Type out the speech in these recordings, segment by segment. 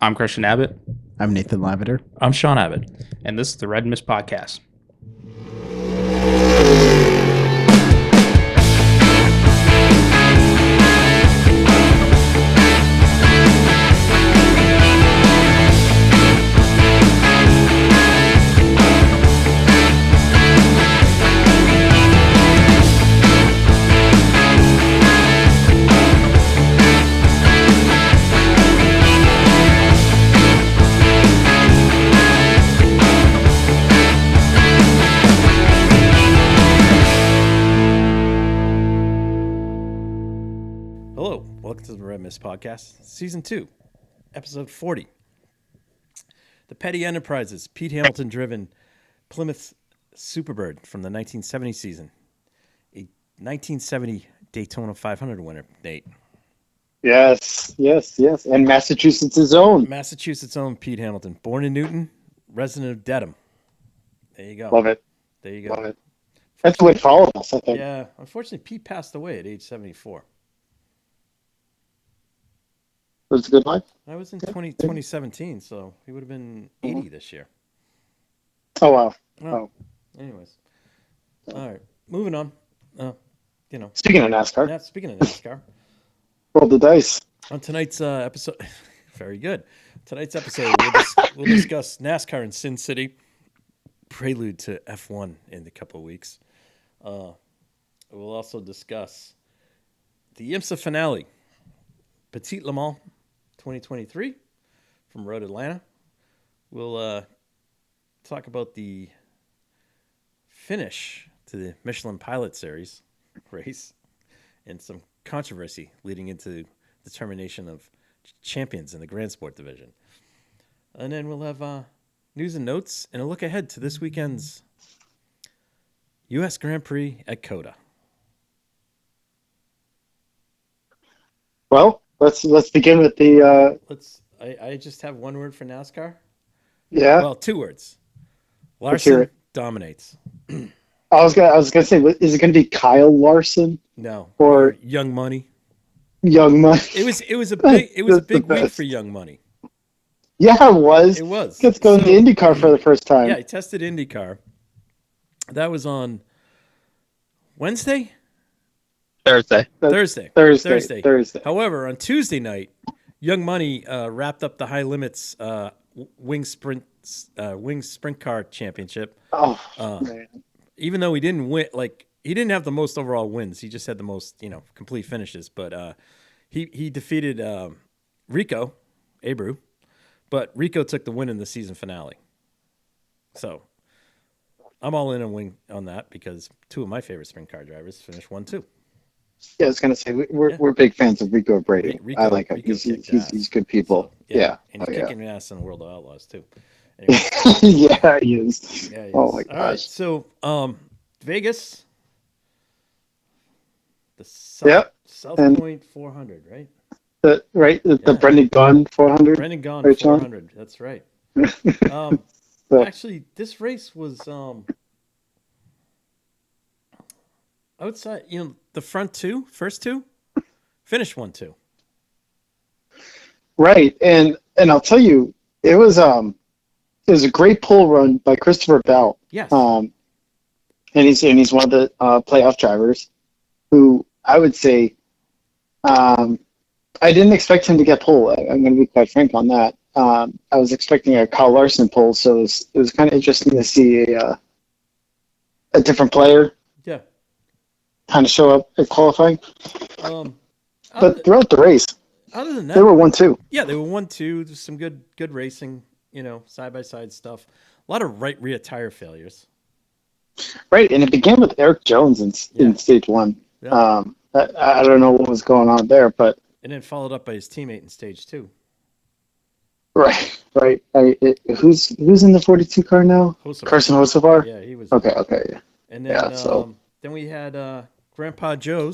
I'm Christian Abbott. I'm Nathan Lavender. I'm Sean Abbott. And this is the Red Mist Podcast. Welcome to the Red Mist Podcast, Season 2, Episode 40. The Petty Enterprises, Pete Hamilton-driven Plymouth Superbird from the 1970 season. A 1970 Daytona 500 winner, Nate. Yes. And Massachusetts' own Pete Hamilton. Born in Newton, resident of Dedham. There you go. Love it. There you go. Love it. That's what followed us, I think. Yeah, unfortunately, Pete passed away at age 74. It was a good life. I was in 2017, so he would have been 80 this year. Oh, wow. Anyways. All right. Moving on. Speaking of NASCAR. Yeah, speaking of NASCAR. Roll the dice. On tonight's episode, very good. Tonight's episode, we'll discuss NASCAR in Sin City, prelude to F1 in a couple of weeks. We'll also discuss the IMSA finale, Petit Le Mans 2023 from Road Atlanta. We'll talk about the finish to the Michelin Pilot Series race and some controversy leading into determination of champions in the Grand Sport division. And then we'll have news and notes and a look ahead to this weekend's U.S. Grand Prix at COTA. Well, let's begin with the. I just have one word for NASCAR. Yeah. Well, two words. Larson dominates. I was gonna say, is it gonna be Kyle Larson? No. Or Young Money. Young Money. It was a big week for Young Money. Yeah, it was. It was. Gets going to IndyCar for the first time. Yeah, he tested IndyCar. That was on Wednesday. Thursday. However, on Tuesday night, Young Money wrapped up the high limits wing sprint car championship. Oh man! Even though he didn't win, he didn't have the most overall wins. He just had the most, complete finishes. But he defeated Rico Abreu, but Rico took the win in the season finale. So I'm all in on that because two of my favorite sprint car drivers finished 1-2. Yeah, I was gonna say we're big fans of Rico Brady. I like him. He's good people. So, yeah. And he's kicking ass in the World of Outlaws too. Anyway. Yeah, he is. Yeah, he is. Oh my gosh. All right, so Vegas, the South Point 400, right? The Brendan Gaughan 400. Brendan Gaughan 400. That's right. Actually, this race was outside. The first two, finished 1-2. Right, and I'll tell you, it was a great pole run by Christopher Bell. Yes. And he's one of the playoff drivers, who I would say, I didn't expect him to get pole. I'm going to be quite frank on that. I was expecting a Kyle Larson pole, so it was kind of interesting to see a different player. Yeah. Kind of show up at qualifying. But throughout the race, other than that, they were 1-2. Yeah, they were 1-2. There's some good racing, side by side stuff. A lot of right rear tire failures. Right, and it began with Eric Jones in stage one. Yeah. I don't know what was going on there, but and then followed up by his teammate in stage two. Right. Who's in the 42 car now? Hocevar. Carson Hocevar? Yeah, he was. Okay. Yeah. And then then we had Grandpa Joe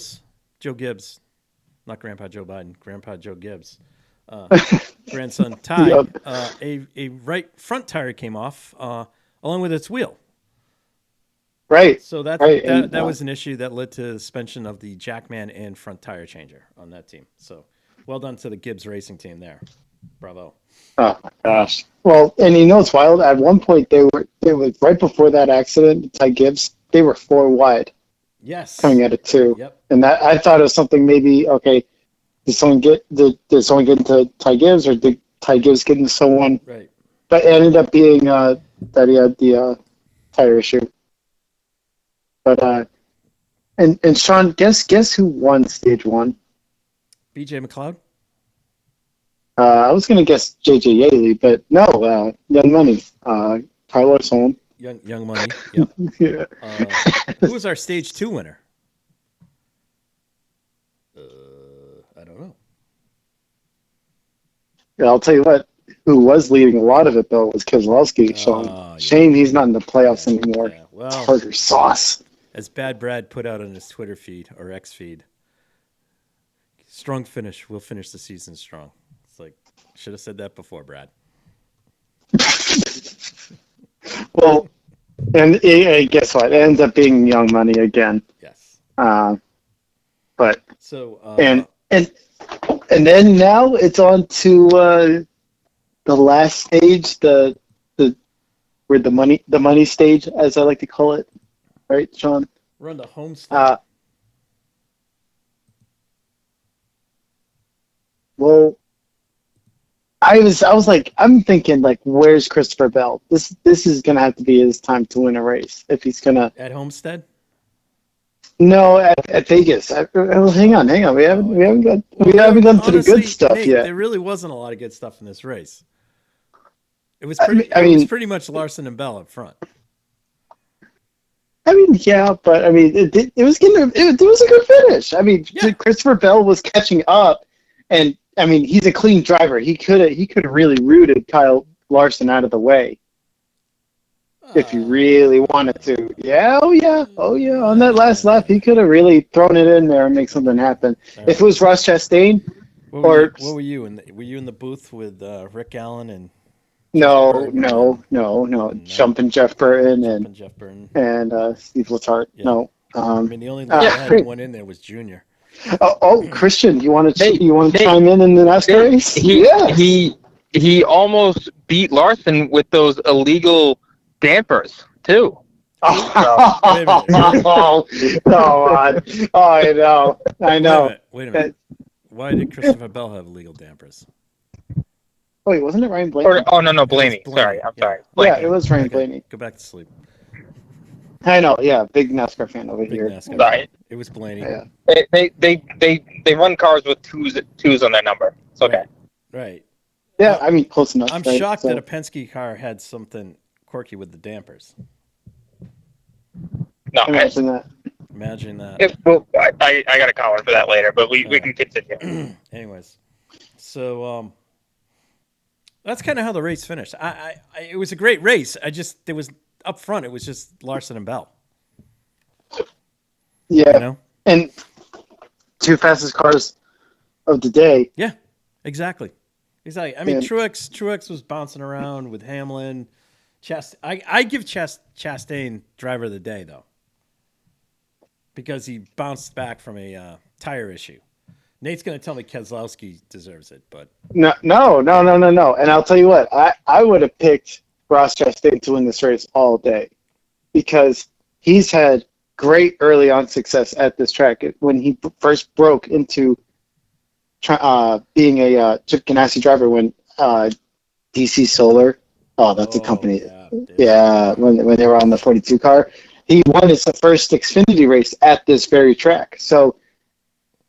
Gibbs, not Grandpa Joe Biden, Grandpa Joe Gibbs, grandson Ty. Yep. A right front tire came off along with its wheel. Right. So that was an issue that led to the suspension of the Jackman and front tire changer on that team. So well done to the Gibbs racing team there. Bravo. Oh my gosh. Well, and you know it's wild. At one point, they were right before that accident. Ty Gibbs, they were 4 wide Yes. coming at it too, Yep. and that I thought it was something maybe okay. Did someone get into Ty Gibbs or did Ty Gibbs get into someone? Right. But it ended up being that he had the tire issue. But and Sean, guess who won stage one? BJ McLeod. I was gonna guess JJ Yaley, but no, Young Money, Carlos Holm. Young Money. Yep. Yeah. Who was our stage 2 winner? I don't know. Yeah, I'll tell you what. Who was leading a lot of it though was Keselowski. Sean. Yeah. Shame he's not in the playoffs anymore. Yeah. Well, Tartar sauce. as Bad Brad put out on his Twitter feed or X feed, strong finish. We'll finish the season strong. It's like, should have said that before, Brad. Well, and guess what? It ends up being Young Money again. Yes. But So and then now it's on to the last stage, the where the money stage, as I like to call it, right, Sean? we're on the Homestead. Well, I was like, I'm thinking like, where's Christopher Bell? This is gonna have to be his time to win a race if he's gonna. At Homestead. No, at Vegas. Well, hang on. We haven't gone to the good stuff Nate, yet. There really wasn't a lot of good stuff in this race. It was I pretty. mean- it was pretty much Larson and Bell up front. I mean, yeah, but I mean, it was it was a good finish. I mean, Yeah. Christopher Bell was catching up, and I mean, he's a clean driver. He could have really rooted Kyle Larson out of the way if he really wanted to. Yeah, oh yeah. On that last lap, he could have really thrown it in there and make something happen. If it was Ross Chastain, What were you in? Were you in the booth with Rick Allen and no, Jumping jumping Jeff Burton Jeff Burton? and Steve Letarte. Yeah. No. I mean, the only one that had one in there was Junior. Christian, you want to Hey, chime in the NASCAR race? He almost beat Larson with those illegal dampers too. Oh, Wait a minute. I know. Wait a minute. Why did Christopher Bell have illegal dampers? Wait, wasn't it Ryan Blaney? No, Blaney. Sorry, I'm sorry. Yeah, it was Ryan Blaney. Go back to sleep. I know. Yeah, big NASCAR fan over Big here. NASCAR. Sorry. It was Blaney. Yeah. They run cars with twos on their number. It's okay. Right. Yeah, I mean, close enough. I'm right? shocked So- that a Penske car had something quirky with the dampers. No, Imagine that. Imagine that. I got a collar for that later, but we can continue. Anyways, so that's kind of how the race finished. It was a great race. There was up front. It was just Larson and Bell. Yeah, You know? and two fastest cars of the day. Yeah, exactly. I mean, Yeah. Truex was bouncing around with Hamlin. I give Chastain driver of the day though, because he bounced back from a tire issue. Nate's going to tell me Keselowski deserves it, but No. And I'll tell you what, I would have picked Ross Chastain to win this race all day because he's had great early on success at this track. When he first broke into being a Chip Ganassi driver when DC Solar, that's a company. Yeah, when they were on the 42 car, he won his first Xfinity race at this very track. So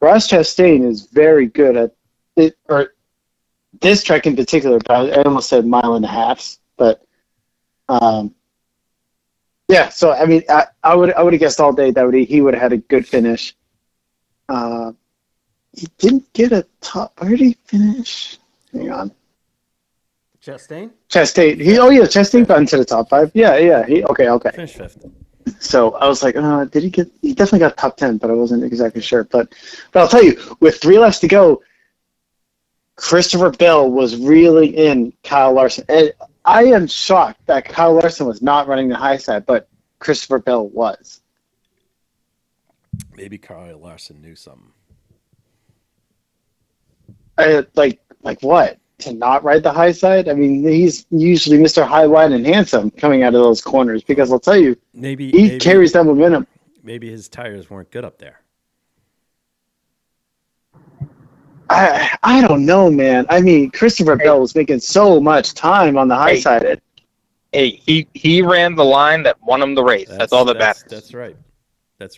Ross Chastain is very good at it, or this track in particular. But I almost said mile and a half, but yeah. So I mean, I would have guessed all day that he would have had a good finish. He didn't get a top. Where did he finish? Hang on. Chastain Chastain. Chastain got into the top 5. Yeah. Okay. finished 5th. So I was like, did he get? He definitely got top 10, but I wasn't exactly sure. But I'll tell you, with 3 laps to go, Christopher Bell was really in Kyle Larson. And I am shocked that Kyle Larson was not running the high side, but Christopher Bell was. Maybe Kyle Larson knew something. Like what? to not ride the high side. I mean, he's usually Mr. High, Wide, and Handsome coming out of those corners because I'll tell you, he carries that momentum. Maybe his tires weren't good up there. I don't know, man. I mean, Christopher Bell was making so much time on the high side. Hey, he ran the line that won him the race. That's all that matters. That's right.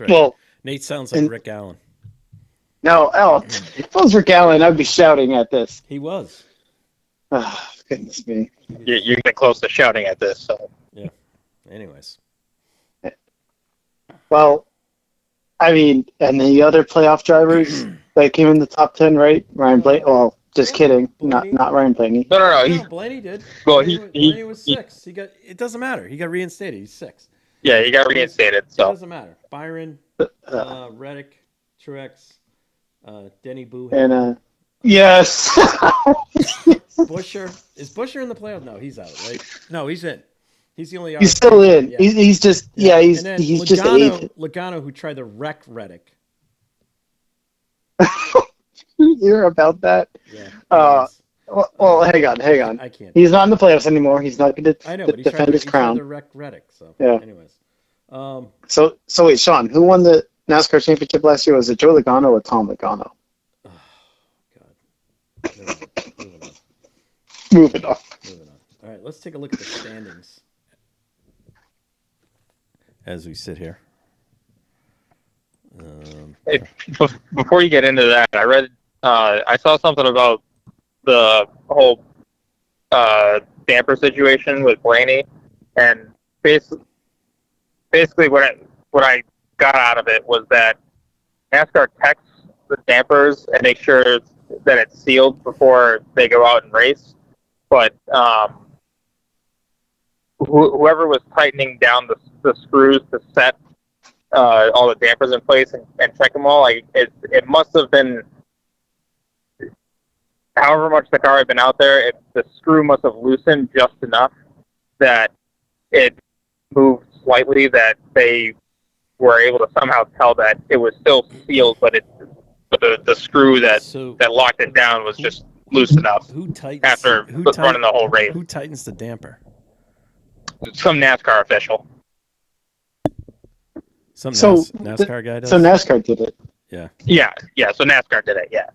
Well, Nate sounds like Rick Allen. No, if it was Rick Allen, I'd be shouting at this. He was. Oh, goodness me. You're getting close to shouting at this. So. Yeah. Anyways. Well, I mean, and the other playoff drivers that came in the top 10, right? Ryan Blaney. Well, just kidding. Blaney. Not Ryan Blaney. No. Blaney did. Well, Blaney was 6. It doesn't matter. He got reinstated. He's 6. Yeah, he got reinstated. So it doesn't matter. Byron, Reddick, Truex, Denny Boo, and yes. Busher. Is Busher in the playoff? No, he's out. Right? No, he's in. He's the only. He's still in. Yeah. He's just he's Logano, just 8th. Logano, who tried to wreck Reddick. You're about that. Yeah. Well, hang on. I can't. He's not in the playoffs anymore. He's not going to defend his crown. He tried to wreck Reddick. So, yeah. Anyways. So wait, Sean, who won the NASCAR championship last year? Was it Joe Logano or Tom Logano? Oh, God. Moving on. All right, let's take a look at the standings as we sit here. Before you get into that, I read, I saw something about the whole damper situation with Blaney, and basically what I got out of it was that NASCAR checks the dampers and make sure that it's sealed before they go out and race. But whoever was tightening down the screws to set all the dampers in place and check them all, it must have been, however much the car had been out there, the screw must have loosened just enough that it moved slightly, that they were able to somehow tell that it was still sealed, but the screw that locked it down was just loose enough after running the whole race. Who tightens the damper? Some NASCAR official. Some NASCAR guy does? So NASCAR did it. Yeah. Yeah, so NASCAR did it, yeah.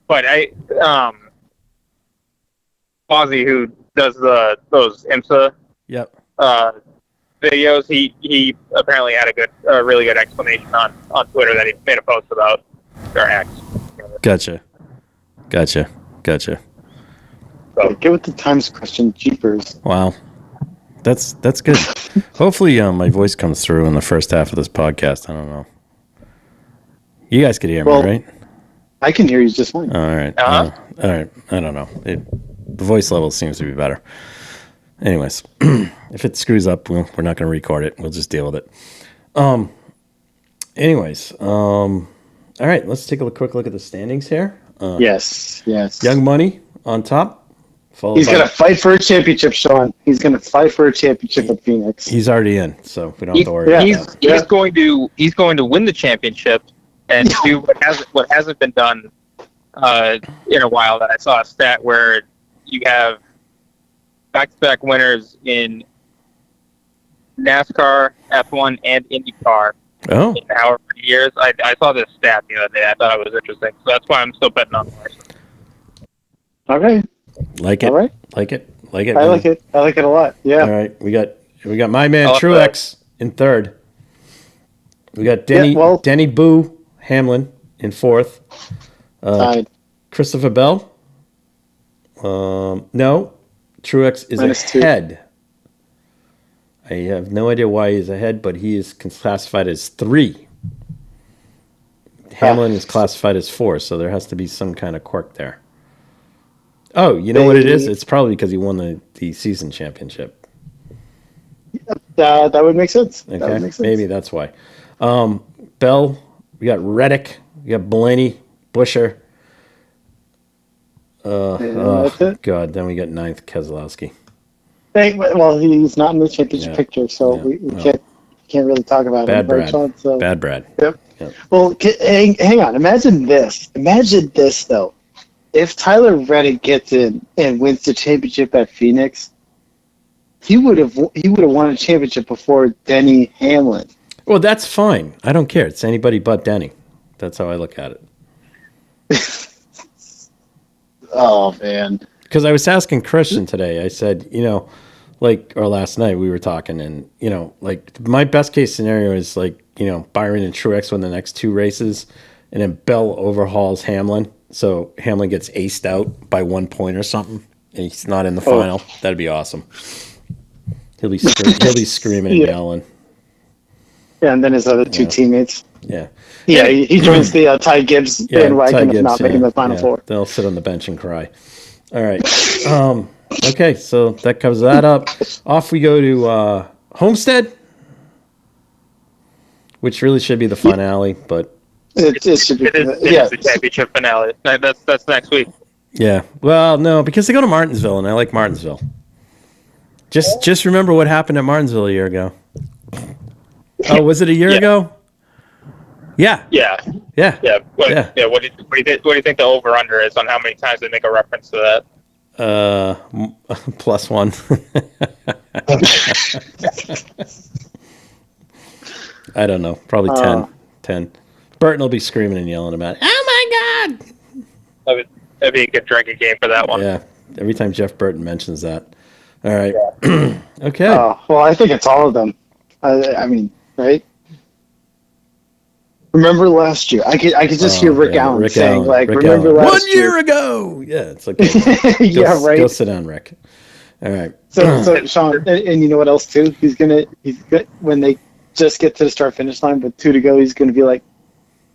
But Ozzy, who does those IMSA videos, he apparently had a really good explanation on Twitter that he made a post about, or X. Gotcha. So, get with the times question, jeepers. Wow. That's good. Hopefully my voice comes through in the first half of this podcast. I don't know. You guys could hear me, right? I can hear you just fine. All right. All right. I don't know. The voice level seems to be better. Anyways, if it screws up, we're not going to record it. We'll just deal with it. Anyways, all right. Let's take a quick look at the standings here. Yes. Young Money on top. He's going to fight for a championship, Sean. He's going to fight for a championship at Phoenix. He's already in, so we don't have to worry about that. He's going to win the championship and do what hasn't been done in a while. That I saw a stat where you have back-to-back winners in NASCAR, F1, and IndyCar. Oh. In however many years. I saw this stat the other day. I thought it was interesting. So that's why I'm still betting on Larson. Okay. Like it. All right. Like it. I like it. I like it a lot. Yeah. All right. We got my man Truex in third. We got Denny Boo Hamlin in fourth. Christopher Bell. No. Truex is ahead. I have no idea why he's ahead, but he is classified as 3. Hamlin is classified as 4, so there has to be some kind of quirk there. Oh, you know what it is? It's probably because he won the season championship. That would make sense. Okay, that would make sense. Maybe that's why. Bell, we got Reddick, we got Blaney, Busher. That's it. God, then we got 9th Keselowski. Well, he's not in the championship picture, so we can't really talk about Bad him. Brad. Sean, so. Bad Brad. Yep. Well, hang on. Imagine this. Imagine this, though. if Tyler Reddick gets in and wins the championship at Phoenix, he would have won a championship before Denny Hamlin. Well, that's fine. I don't care. It's anybody but Denny. That's how I look at it. Oh, man. Because I was asking Christian today. I said, or last night we were talking, and, my best case scenario is Byron and Truex win the next 2 races, and then Bell overhauls Hamlin. So Hamlin gets aced out by 1 point or something, and he's not in the final. That'd be awesome. He'll be screaming and yelling. Yeah, and then his other 2 teammates. Yeah. Yeah, he joins the Ty Gibbs bandwagon of not making the Final Four. They'll sit on the bench and cry. All right. Okay, so that covers that up. Off we go to Homestead, which really should be the finale, but it should be. It is the championship finale. That's next week. Yeah. Well, no, because they go to Martinsville, and I like Martinsville. Just remember what happened at Martinsville a year ago. Oh, was it a year ago? Yeah. Yeah. Yeah. Yeah. What do you think the over under is on how many times they make a reference to that? +1. I don't know. Probably 10. 10. Burton will be screaming and yelling about it. Oh my God! That'd be a good drinking game for that one. Yeah. Every time Jeff Burton mentions that. All right. Okay. Well, I think it's all of them. I mean, right? Remember last year? I could just hear Rick Allen saying, remember last year? 1 year ago! Yeah, it's like, right. Go sit down, Rick. All right. So Sean, and you know what else, too? He's gonna when they just get to the start-finish line with 2 to go, he's going to be like,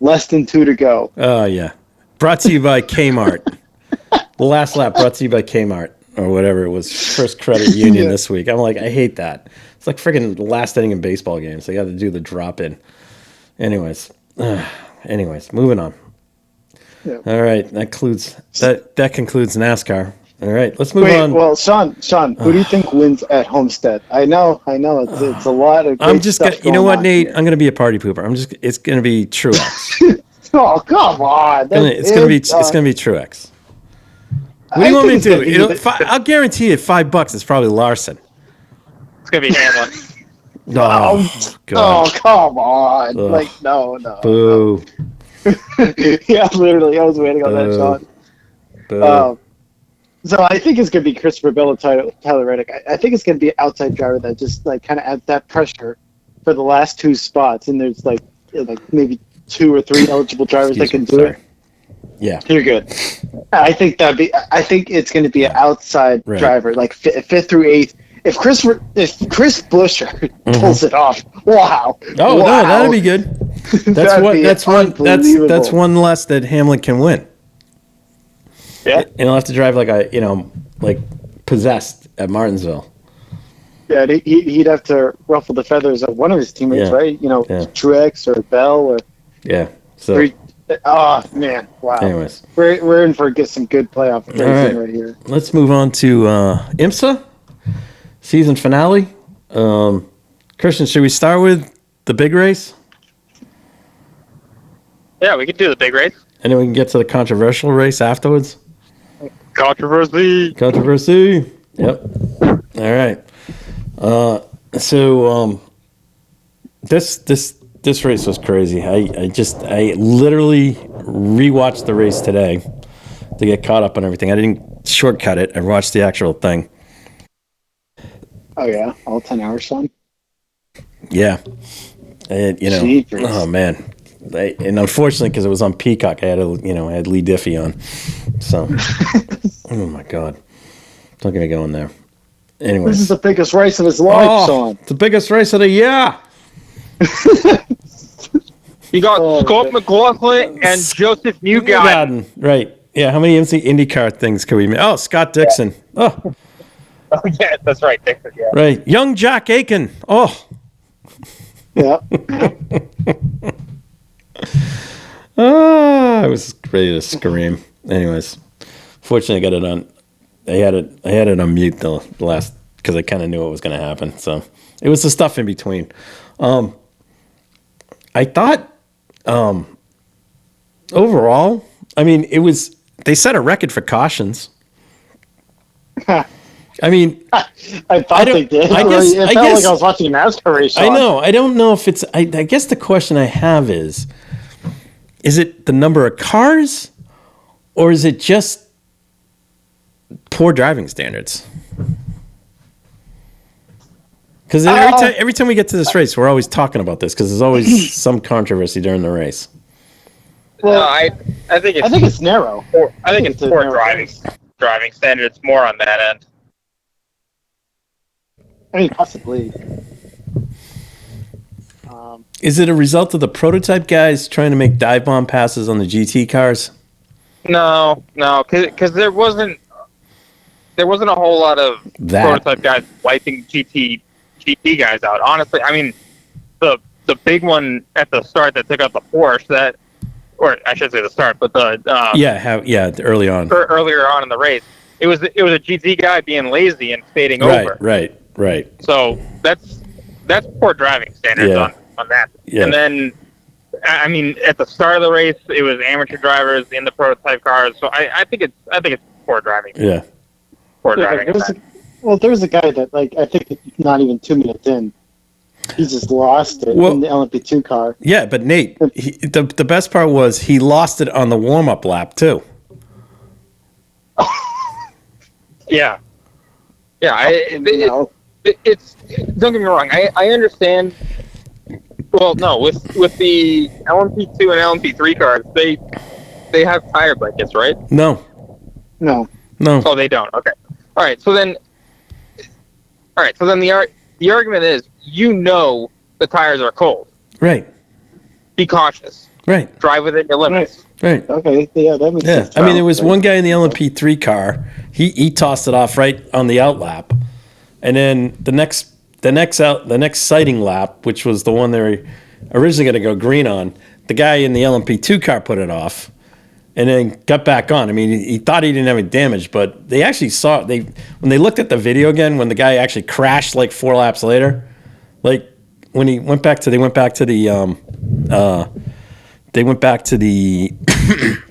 less than 2 to go. Oh, yeah. Brought to you by Kmart. The last lap brought to you by Kmart, or whatever it was. First Credit Union this week. I'm like, I hate that. It's like freaking last inning in baseball games. They got to do the drop-in. Anyways, moving on. Yeah. All right, that concludes NASCAR. All right, let's move on. Well, Sean, who do you think wins at Homestead? I know, it's a lot of. I'm just gonna, you know what, Nate? Here. I'm gonna be a party pooper. It's gonna be Truex. Oh, come on! It's gonna be Truex. What do you want me to do? I'll guarantee you $5. It's probably Larson. It's gonna be Hamlin. Oh, God. Oh, come on! Ugh. No. Boo. Yeah, literally, I was waiting on that shot. Boo. So I think it's going to be Christopher Bell and Tyler Reddick. I think it's going to be an outside driver that just kind of adds that pressure for the last 2 spots, and there's like maybe 2 or 3 eligible drivers that can do it. Yeah, you're good. I think it's going to be an outside driver, like 5th through 8th. If Chris Buescher pulls it off, wow! Oh no, that'd be good. That's one less that Hamlin can win. Yeah, and he'll have to drive like possessed at Martinsville. Yeah, he'd have to ruffle the feathers of one of his teammates, right? Truex or Bell or. Yeah. So. Oh man! Wow. Anyways, we're in for some good playoff racing right here. Let's move on to IMSA season finale. Christian, should we start with the big race? Yeah, we could do the big race, and then we can get to the controversial race afterwards. Controversy. Yep. All right. So this race was crazy. I literally rewatched the race today to get caught up on everything. I didn't shortcut it. I watched the actual thing. Oh yeah, all 10 hours, son. Yeah, and Jeepers. Oh man. And unfortunately, because it was on Peacock, I had Lee Diffie on. So, oh my God, don't get me going there. Anyways, this is the biggest race of his life, Sean. The biggest race of the year. You got Scott McLaughlin and Joseph Newgarden. Right? Yeah. How many IndyCar things can we make? Oh, Scott Dixon. Yeah. Oh yeah, that's right, Dixon. Yeah. Right. Young Jack Aiken. Oh. Yeah. I was ready to scream. Anyways, fortunately, I got it on. I had it on mute the last because I kind of knew what was going to happen. So it was the stuff in between. I thought overall, I mean, it was They set a record for cautions. I mean, I thought they did. I guess, it felt like I was watching a NASCAR race. I know. I don't know if it's. I guess the question I have is it the number of cars, or is it just poor driving standards? Because every time we get to this race, we're always talking about this because there's always some controversy during the race. Well, I think it's narrow. I think it's poor driving standards more on that end. I mean, possibly. Is it a result of the prototype guys trying to make dive bomb passes on the GT cars? No, because there wasn't a whole lot of prototype guys wiping GT guys out. Honestly, I mean, the big one at the start that took out the Porsche, or I should say the start, but early on, earlier on in the race, it was a GT guy being lazy and fading over. Right. So that's poor driving standards on that. Yeah. And then, I mean, at the start of the race, it was amateur drivers in the prototype cars. So I think it's poor driving. Yeah. Poor driving. There was a guy that, like, I think not even 2 minutes in, he just lost it in the LMP2 car. Yeah, but Nate, the best part was he lost it on the warm-up lap too. Yeah. It's don't get me wrong. I understand. Well, no, with the LMP2 and LMP3 cars, they have tire blankets, right? No. Oh, they don't. Okay. All right. So then the argument is, the tires are cold. Right. Be cautious. Right. Drive within your limits. Right. Okay. Yeah, that makes sense. I mean, there was one guy in the LMP3 car. He tossed it off right on the out lap, and then the next sighting lap, which was the one they were originally going to go green on, the guy in the LMP2 car put it off, and then got back on. I mean, he thought he didn't have any damage, but they actually saw when they looked at the video again, when the guy actually crashed like 4 laps later, like when they went back to the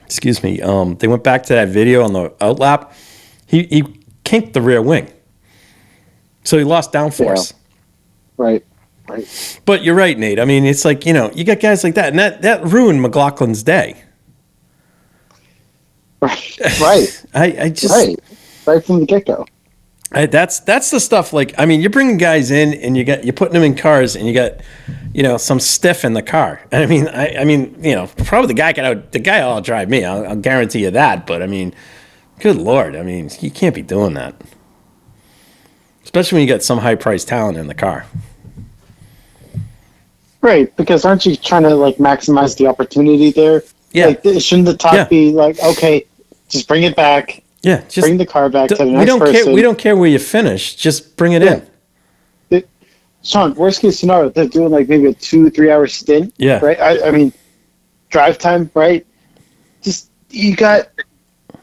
excuse me, they went back to that video on the out lap. He kinked the rear wing, so he lost downforce. Yeah. Right. But you're right, Nate. I mean, it's like, you got guys like that, and that ruined McLaughlin's day. Right. I just right from the get-go. That's the stuff. Like, I mean, you're bringing guys in, and you're putting them in cars, and you got some stiff in the car. And I mean, probably the guy will drive me. I'll guarantee you that. But I mean, good Lord, I mean, you can't be doing that, especially when you got some high-priced talent in the car. Right, because aren't you trying to like maximize the opportunity there? Yeah. Like, shouldn't the talk be like, okay, just bring it back. Yeah, just bring the car back to the next person. We don't care where you finish. Just bring it in. Sean, worst case scenario, they're doing like maybe a 2-3 hour stint. Yeah. Right. I mean, drive time. Right. Just you got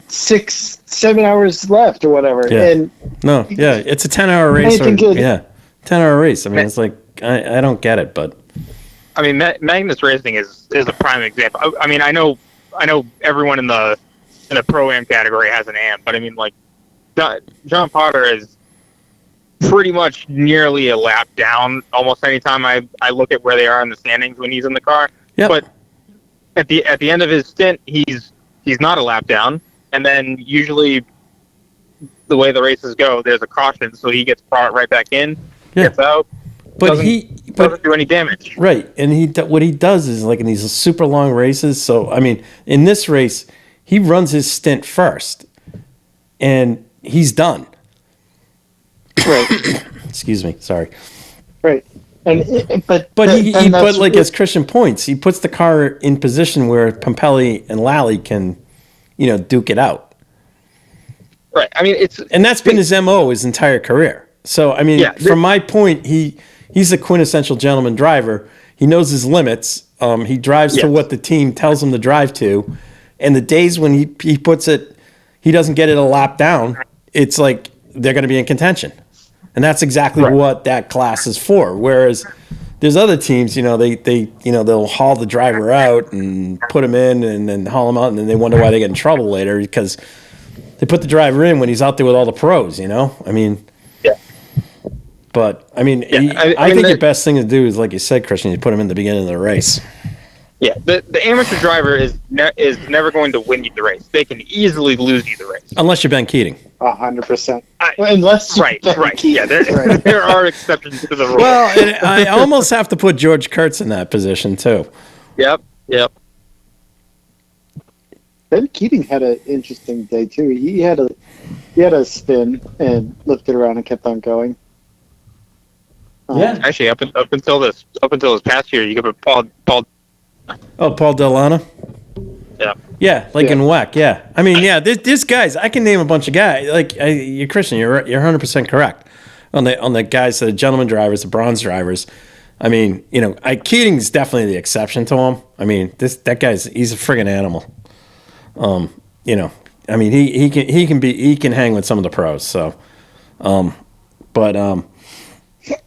6-7 hours left or whatever. Yeah. And it's a 10-hour race. 10-hour race. I mean, it's like I don't get it, but. I mean, Magnus Racing is a prime example. I mean, I know everyone in the Pro-Am category has an AM, but I mean, like, John Potter is pretty much nearly a lap down almost any time I look at where they are in the standings when he's in the car. Yep. But at the end of his stint, he's not a lap down, and then usually the way the races go, there's a caution, so he gets brought right back in, gets out. But doesn't do any damage. Right, and what he does is, like, in these super long races. So I mean, in this race, he runs his stint first, and he's done. Right. Excuse me. Sorry. Right. But like as Christian points, he puts the car in position where Pompelli and Lally can, duke it out. Right. I mean, that's been his MO his entire career. So I mean, from my point, he's a quintessential gentleman driver. He knows his limits. He drives to what the team tells him to drive to. And the days when he puts it, he doesn't get it a lap down, it's like they're going to be in contention. And that's exactly what that class is for. Whereas there's other teams, they'll haul the driver out and put him in and then haul him out, and then they wonder why they get in trouble later because they put the driver in when he's out there with all the pros, I mean, Yeah. But, I mean, I think the best thing to do is, like you said, Christian, you put him in the beginning of the race. Yeah, the amateur driver is never going to win you the race. They can easily lose you the race. Unless you're Ben Keating. 100%. Unless right. Yeah, there are exceptions to the rule. Well, and I almost have to put George Kurtz in that position, too. Yep. Ben Keating had an interesting day, too. He had a spin and lifted around and kept on going. Yeah. Actually, up until this past year, you could put Paul. Oh, Paul Delana? Yeah. Yeah, like in WEC, yeah. I mean, yeah, there's guys. I can name a bunch of guys. Like, you're Christian, you're 100% correct on the guys, the gentleman drivers, the bronze drivers. I mean, Keating's definitely the exception to him. I mean, that he's a friggin' animal. I mean, he can hang with some of the pros. So,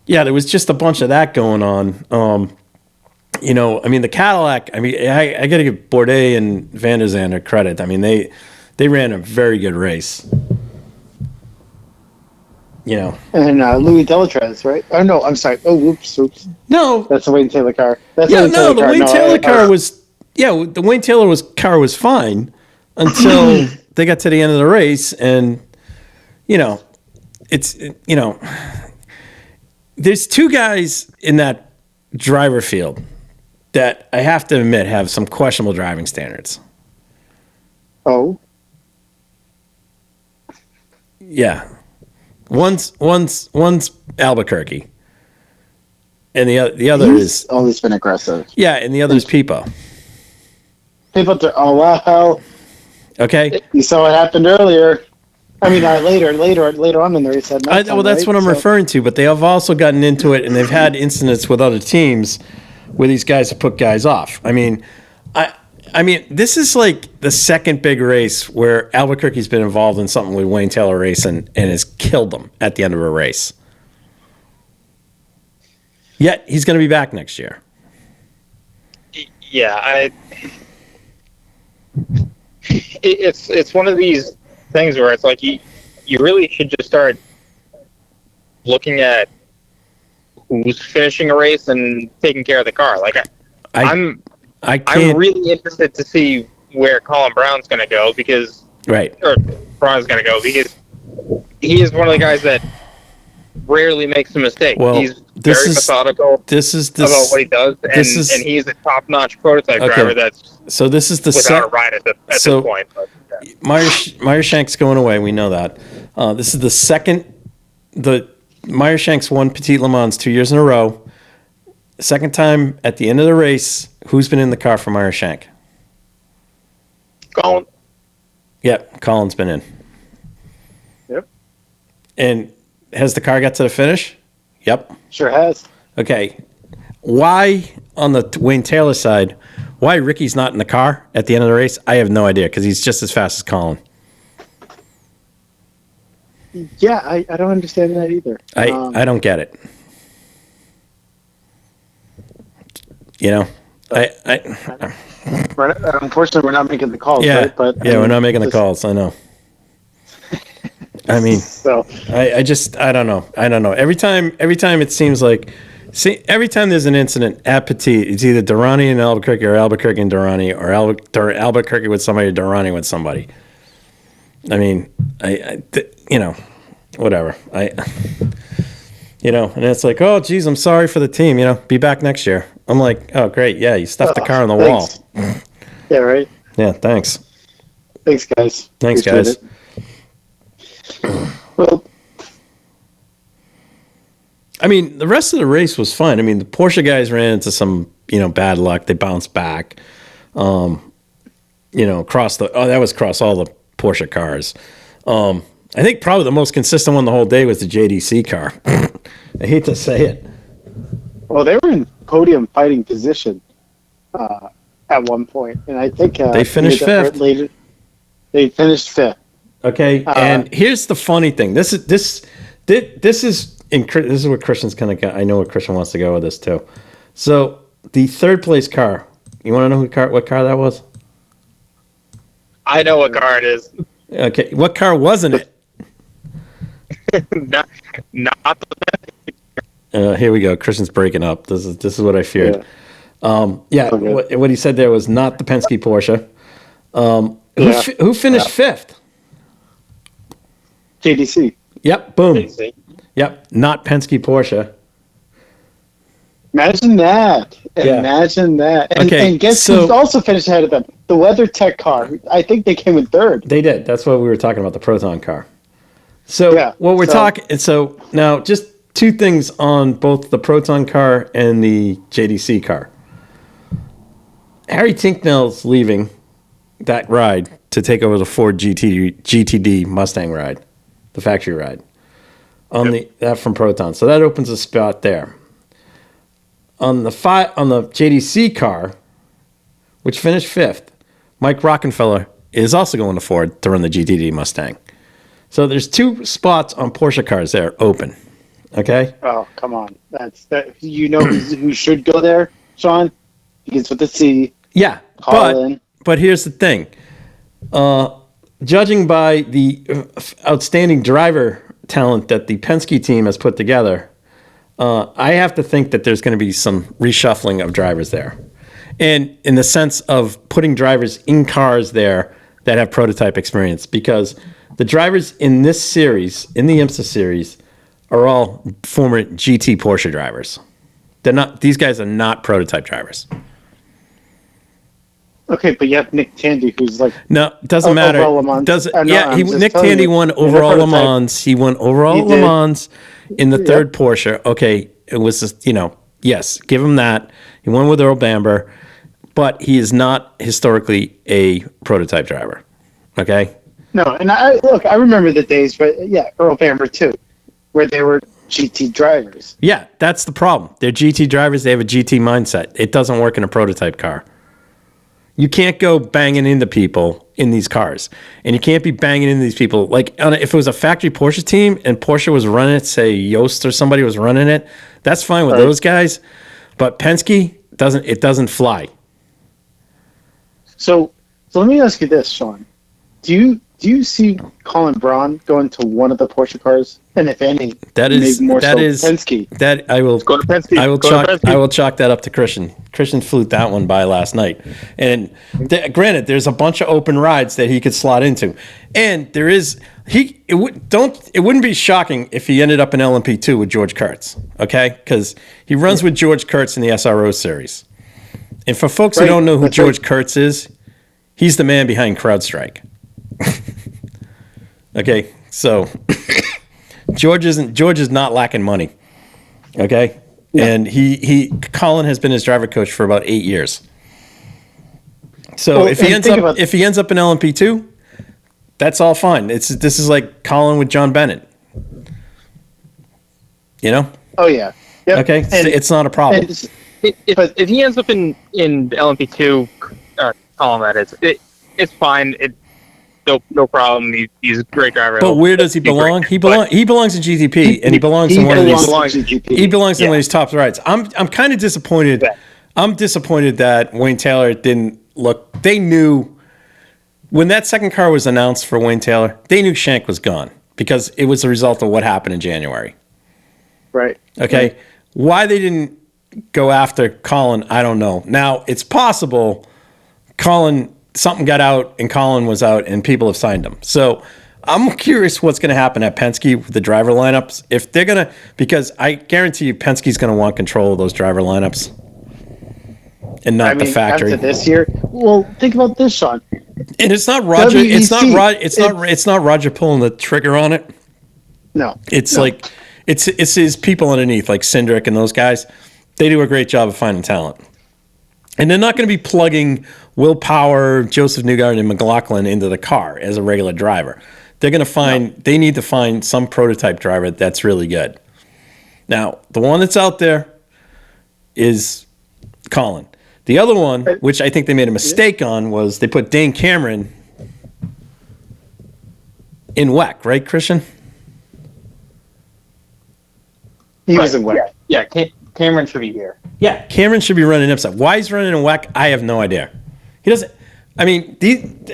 yeah, there was just a bunch of that going on. I mean, the Cadillac, I mean, I got to give Bourdais and Van der Zande credit. I mean, they ran a very good race. And Louis Delatraz, right? Oh, no, I'm sorry. Oh, whoops. No. That's the Wayne Taylor car. The Wayne Taylor car was, the Wayne Taylor car was fine until they got to the end of the race. And, there's two guys in that driver field that I have to admit have some questionable driving standards. Oh? Yeah. One's Albuquerque. And the other is always been aggressive. Yeah, and the other is Pipo. Oh wow. Okay. You saw what happened earlier. I mean, later on in the race. Well, that's what I'm referring to. But they have also gotten into it, and they've had incidents with other teams where these guys have put guys off. I mean, this is like the second big race where Albuquerque's been involved in something with Wayne Taylor racing and has killed them at the end of a race. Yet he's going to be back next year. Yeah, it's one of these things where it's like you really should just start looking at who's finishing a race and taking care of the car. Like I'm really interested to see where Colin Brown's going to go or Brown's going to go because he is one of the guys that rarely makes a mistake. Well, he's very methodical about what he does, and he's a top-notch prototype driver that's without a ride at this point. But, yeah. Meyer Shank's going away. We know that. This is the second. Meyer Shank's won Petit Le Mans 2 years in a row. Second time at the end of the race, who's been in the car for Meyer Shank? Colin. Yep, Colin's been in. Yep. And has the car got to the finish? Yep. Sure has. Okay. Why, on the Wayne Taylor side, why Ricky's not in the car at the end of the race, I have no idea, because he's just as fast as Colin. Yeah, I don't understand that either. I don't get it. Unfortunately, we're not making the calls. Yeah, right? But we're not making the calls. I know. I mean, so I don't know. Every time it seems like, every time there's an incident at Petit, it's either Durrani and Albuquerque or Albuquerque and Durrani or Albuquerque with somebody or Durrani with somebody. I mean, whatever. And it's like, oh, geez, I'm sorry for the team. Be back next year. I'm like, oh, great. Yeah, you stuffed the car on the wall. Yeah, right. Yeah, thanks. Thanks, guys. Thanks, guys. Well, I mean, the rest of the race was fine. I mean, the Porsche guys ran into some, bad luck. They bounced back. That was across all the Porsche cars. I think probably the most consistent one the whole day was the JDC car. I hate to say it. Well, they were in podium fighting position at one point, and I think they finished fifth. They finished fifth. Okay, and here's the funny thing. This is this is what Christian's kind of. I know what Christian wants to go with this too. So the third place car. You want to know what car that was? I know what car it is. Okay, what car wasn't it? not Here we go. Christian's breaking up. This is what I feared. What he said there was not the Penske Porsche. Who finished fifth? JDC. Yep. Boom. Yep. Not Penske Porsche. Imagine that. Imagine that. And guess who's also finished ahead of them? The WeatherTech car. I think they came in third. They did. That's what we were talking about, the Proton car. So what we're talking. So now just two things on both the Proton car and the JDC car. Harry Tinknell's leaving that ride to take over the Ford GTD Mustang ride, the factory ride, that from Proton. So that opens a spot there. On the JDC car, which finished fifth, Mike Rockenfeller is also going to Ford to run the GTD Mustang. So there's two spots on Porsche cars there open. Okay. Oh, come on. You know who should go there, Sean? Begins with a C. Yeah, but here's the thing. Judging by the outstanding driver talent that the Penske team has put together, I have to think that there's going to be some reshuffling of drivers there. And in the sense of putting drivers in cars there that have prototype experience, because the drivers in this series, in the IMSA series, are all former GT Porsche drivers. These guys are not prototype drivers. Okay, but you have Nick Tandy, who's like doesn't matter. Nick Tandy won overall Le Mans. He won overall Le Mans in the third Porsche. Okay, it was just, yes, give him that. He won with Earl Bamber, but he is not historically a prototype driver. Okay. No, and I remember the days, but Earl Bamber too, where they were GT drivers. Yeah, that's the problem. They're GT drivers. They have a GT mindset. It doesn't work in a prototype car. You can't go banging into people in these cars. And you can't be banging into these people. Like, if it was a factory Porsche team and Porsche was running it, say Yost or somebody was running it, that's fine with those guys. But Penske, doesn't fly. So let me ask you this, Sean. Do you see Colin Braun going to one of the Porsche cars? And if any, Penske. That I will go to Penske. I will chalk that up to Christian. Christian flew that one by last night. And granted, there's a bunch of open rides that he could slot into, and there is it wouldn't be shocking if he ended up in LMP2 with George Kurtz. Okay, because he runs with George Kurtz in the SRO series. And for folks who don't know who George Kurtz is, he's the man behind CrowdStrike. Okay, so George is not lacking money. Okay, and Colin has been his driver coach for about 8 years. So if he ends up in LMP2, that's all fine. This is like Colin with John Bennett. Oh yeah. Yep. Okay, it's not a problem. If he ends up in LMP2, Colin, that is, it's fine. No problem. He's a great driver. But where does he belong? He belongs in GTP, and he belongs in one of these. He belongs in one of these top rides. I'm kind of disappointed. Yeah. I'm disappointed that Wayne Taylor didn't look. They knew when that second car was announced for Wayne Taylor. They knew Shank was gone because it was a result of what happened in January. Right. Okay. Right. Why they didn't go after Colin, I don't know. Now it's possible something got out and Colin was out and people have signed him. So I'm curious what's going to happen at Penske with the driver lineups. If they're going to, because I guarantee you Penske's going to want control of those driver lineups and not the factory. After this year, well, think about this, Sean. And it's not Roger. It's not Roger pulling the trigger on it. No, it's like it's his people underneath, like Cindric and those guys. They do a great job of finding talent. And they're not going to be plugging Will Power, Joseph Newgarden, and McLaughlin into the car as a regular driver. They're going to they need to find some prototype driver that's really good. Now, the one that's out there is Colin. The other one, which I think they made a mistake on, was they put Dane Cameron in WEC, right, Christian? He was in WEC. Yeah, Cameron should be here. Yeah, Cameron should be running IMSA. Why he's running in WEC, I have no idea. He doesn't. I mean,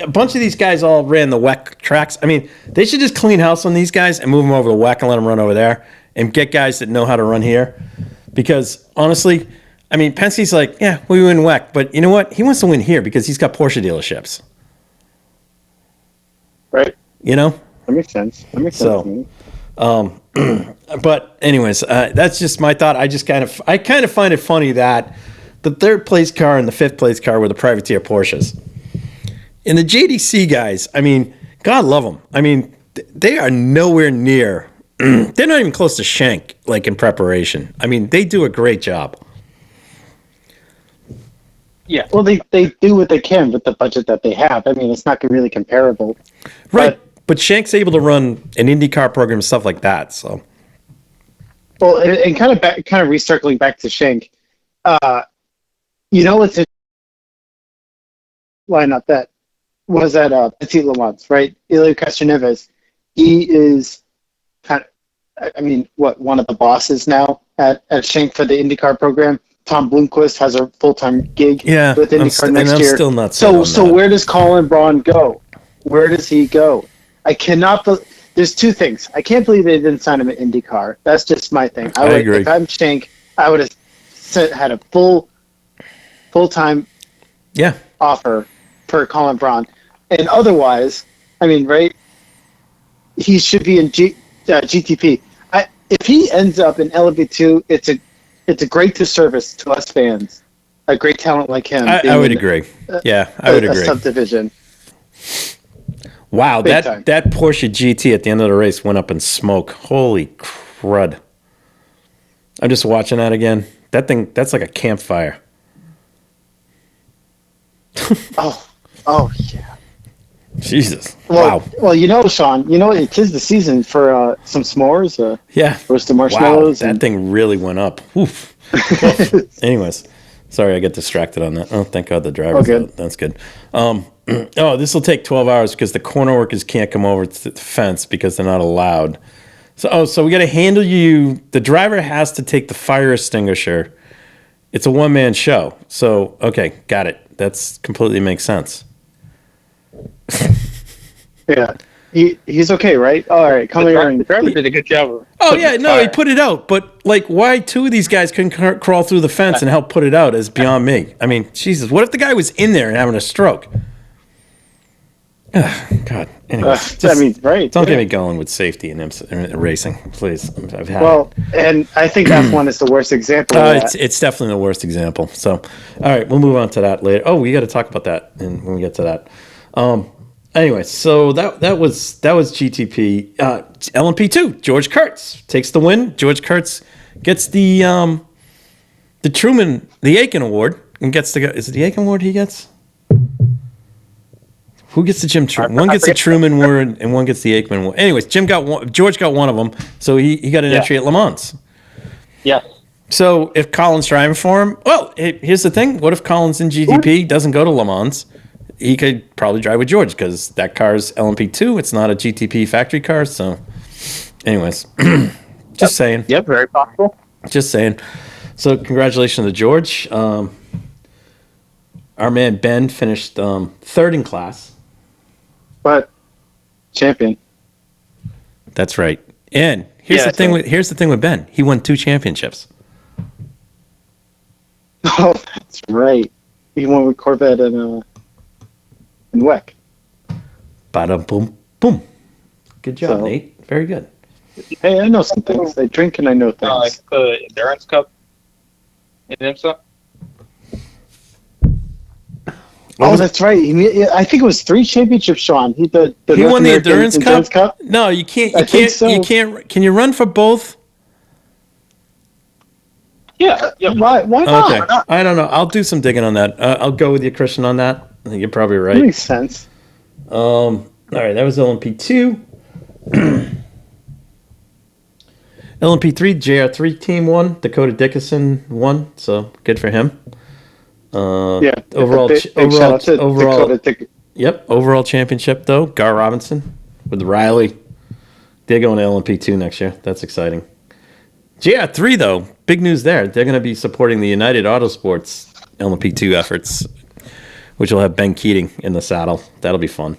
a bunch of these guys all ran the WEC tracks. I mean, they should just clean house on these guys and move them over to WEC and let them run over there and get guys that know how to run here. Because honestly, I mean, Penske's like, yeah, we win WEC, but you know what? He wants to win here because he's got Porsche dealerships. Right. You know? That makes sense. Sense to me. But anyways, that's just my thought. I kind of find it funny that the third place car and the fifth place car were the privateer Porsches. And the JDC guys, I mean, God love them. I mean, they are nowhere near. They're not even close to Schenck, like in preparation. I mean, they do a great job. Yeah. Well, they do what they can with the budget that they have. I mean, it's not really comparable. Right. But Schenk's able to run an IndyCar program and stuff like that. So. Well, and kind of recircling back to Schenck, you know what's lineup that was at Petit Le Mans, right? Ilya Castroneves, he is one of the bosses now at Schenck for the IndyCar program. Tom Bloomquist has a full-time gig with IndyCar next year. Still not so where does Colin Braun go? Where does he go? I cannot. There's two things. I can't believe they didn't sign him at IndyCar. That's just my thing. I agree. If I'm Schenck, I would have had a full-time offer for Colin Braun. And otherwise, I mean, right, he should be in GTP. If he ends up in LMP2, it's a great disservice to us fans. A great talent like him. I would agree. I would agree. A subdivision. Wow, that Porsche GT at the end of the race went up in smoke. Holy crud. I'm just watching that again. That's like a campfire. Oh, yeah. Jesus. Wow. Wow. Well, you know, Sean, it is the season for some s'mores. Roasted marshmallows. Wow, that thing really went up. Oof. Anyways, sorry, I get distracted on that. Oh, thank God the driver's out. That's good. This will take 12 hours because the corner workers can't come over to the fence because they're not allowed. So we got to handle you. The driver has to take the fire extinguisher. It's a one-man show. So, okay, got it. That's completely makes sense. Yeah. He's okay, right? All right, come here. The driver did a good job. He put it out. But, why two of these guys couldn't crawl through the fence and help put it out is beyond me. I mean, Jesus, what if the guy was in there and having a stroke? God. Anyways, right. Don't get me going with safety and racing, please. I've had and I think F1 is the worst example of that. It's definitely the worst example. So, all right, we'll move on to that later. Oh, we got to talk about that when we get to that. Anyway, so that was GTP. LMP2, George Kurtz takes the win. George Kurtz gets the Truman, the Aiken Award, and gets is it the Aiken Award he gets? Who gets the Jim Truman? One gets the Truman Award and one gets the Aikman Award. Anyways, George got one of them, so he got an entry at Le Mans. Yes. So if Colin's driving for him, well, here's the thing. What if Colin's in GTP, doesn't go to Le Mans? He could probably drive with George because that car's LMP2. It's not a GTP factory car. So anyways, just saying. Yep, very possible. Just saying. So congratulations to George. Our man Ben finished third in class. But champion. That's right. And here's the thing with Ben. He won 2 championships. Oh, that's right. He won with Corvette and WEC. Bada boom boom. Good job, Nate. Very good. Hey, I know some things. I drink and I know things. Like the Endurance Cup in IMSA. That's right. I think it was 3 championships, Sean. He won the Endurance Cup? No, you can't. I think so. You can't. Can you run for both? Yeah. Why not? Okay. I don't know. I'll do some digging on that. I'll go with you, Christian, on that. I think you're probably right. That makes sense. All right. That was LMP2. LMP3, JR3 team won. Dakota Dickinson won. So good for him. Overall, overall championship though. Gar Robinson with Riley. They're going to LMP2 next year. That's exciting. JR3 though, big news there. They're going to be supporting the United Autosports LMP2 efforts, which will have Ben Keating in the saddle. That'll be fun.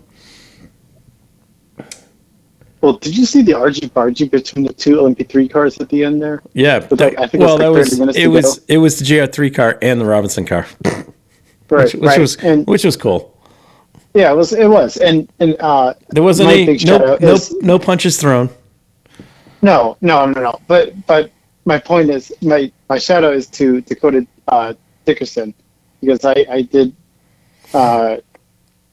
Well, did you see the argy-bargy between the two LMP3 cars at the end there? Yeah. It was the JR3 car and the Robinson car. Right, which was cool. Yeah, it was. And there wasn't no punches thrown. No. But my point is, my shout out is to Dakota Dickerson, because I did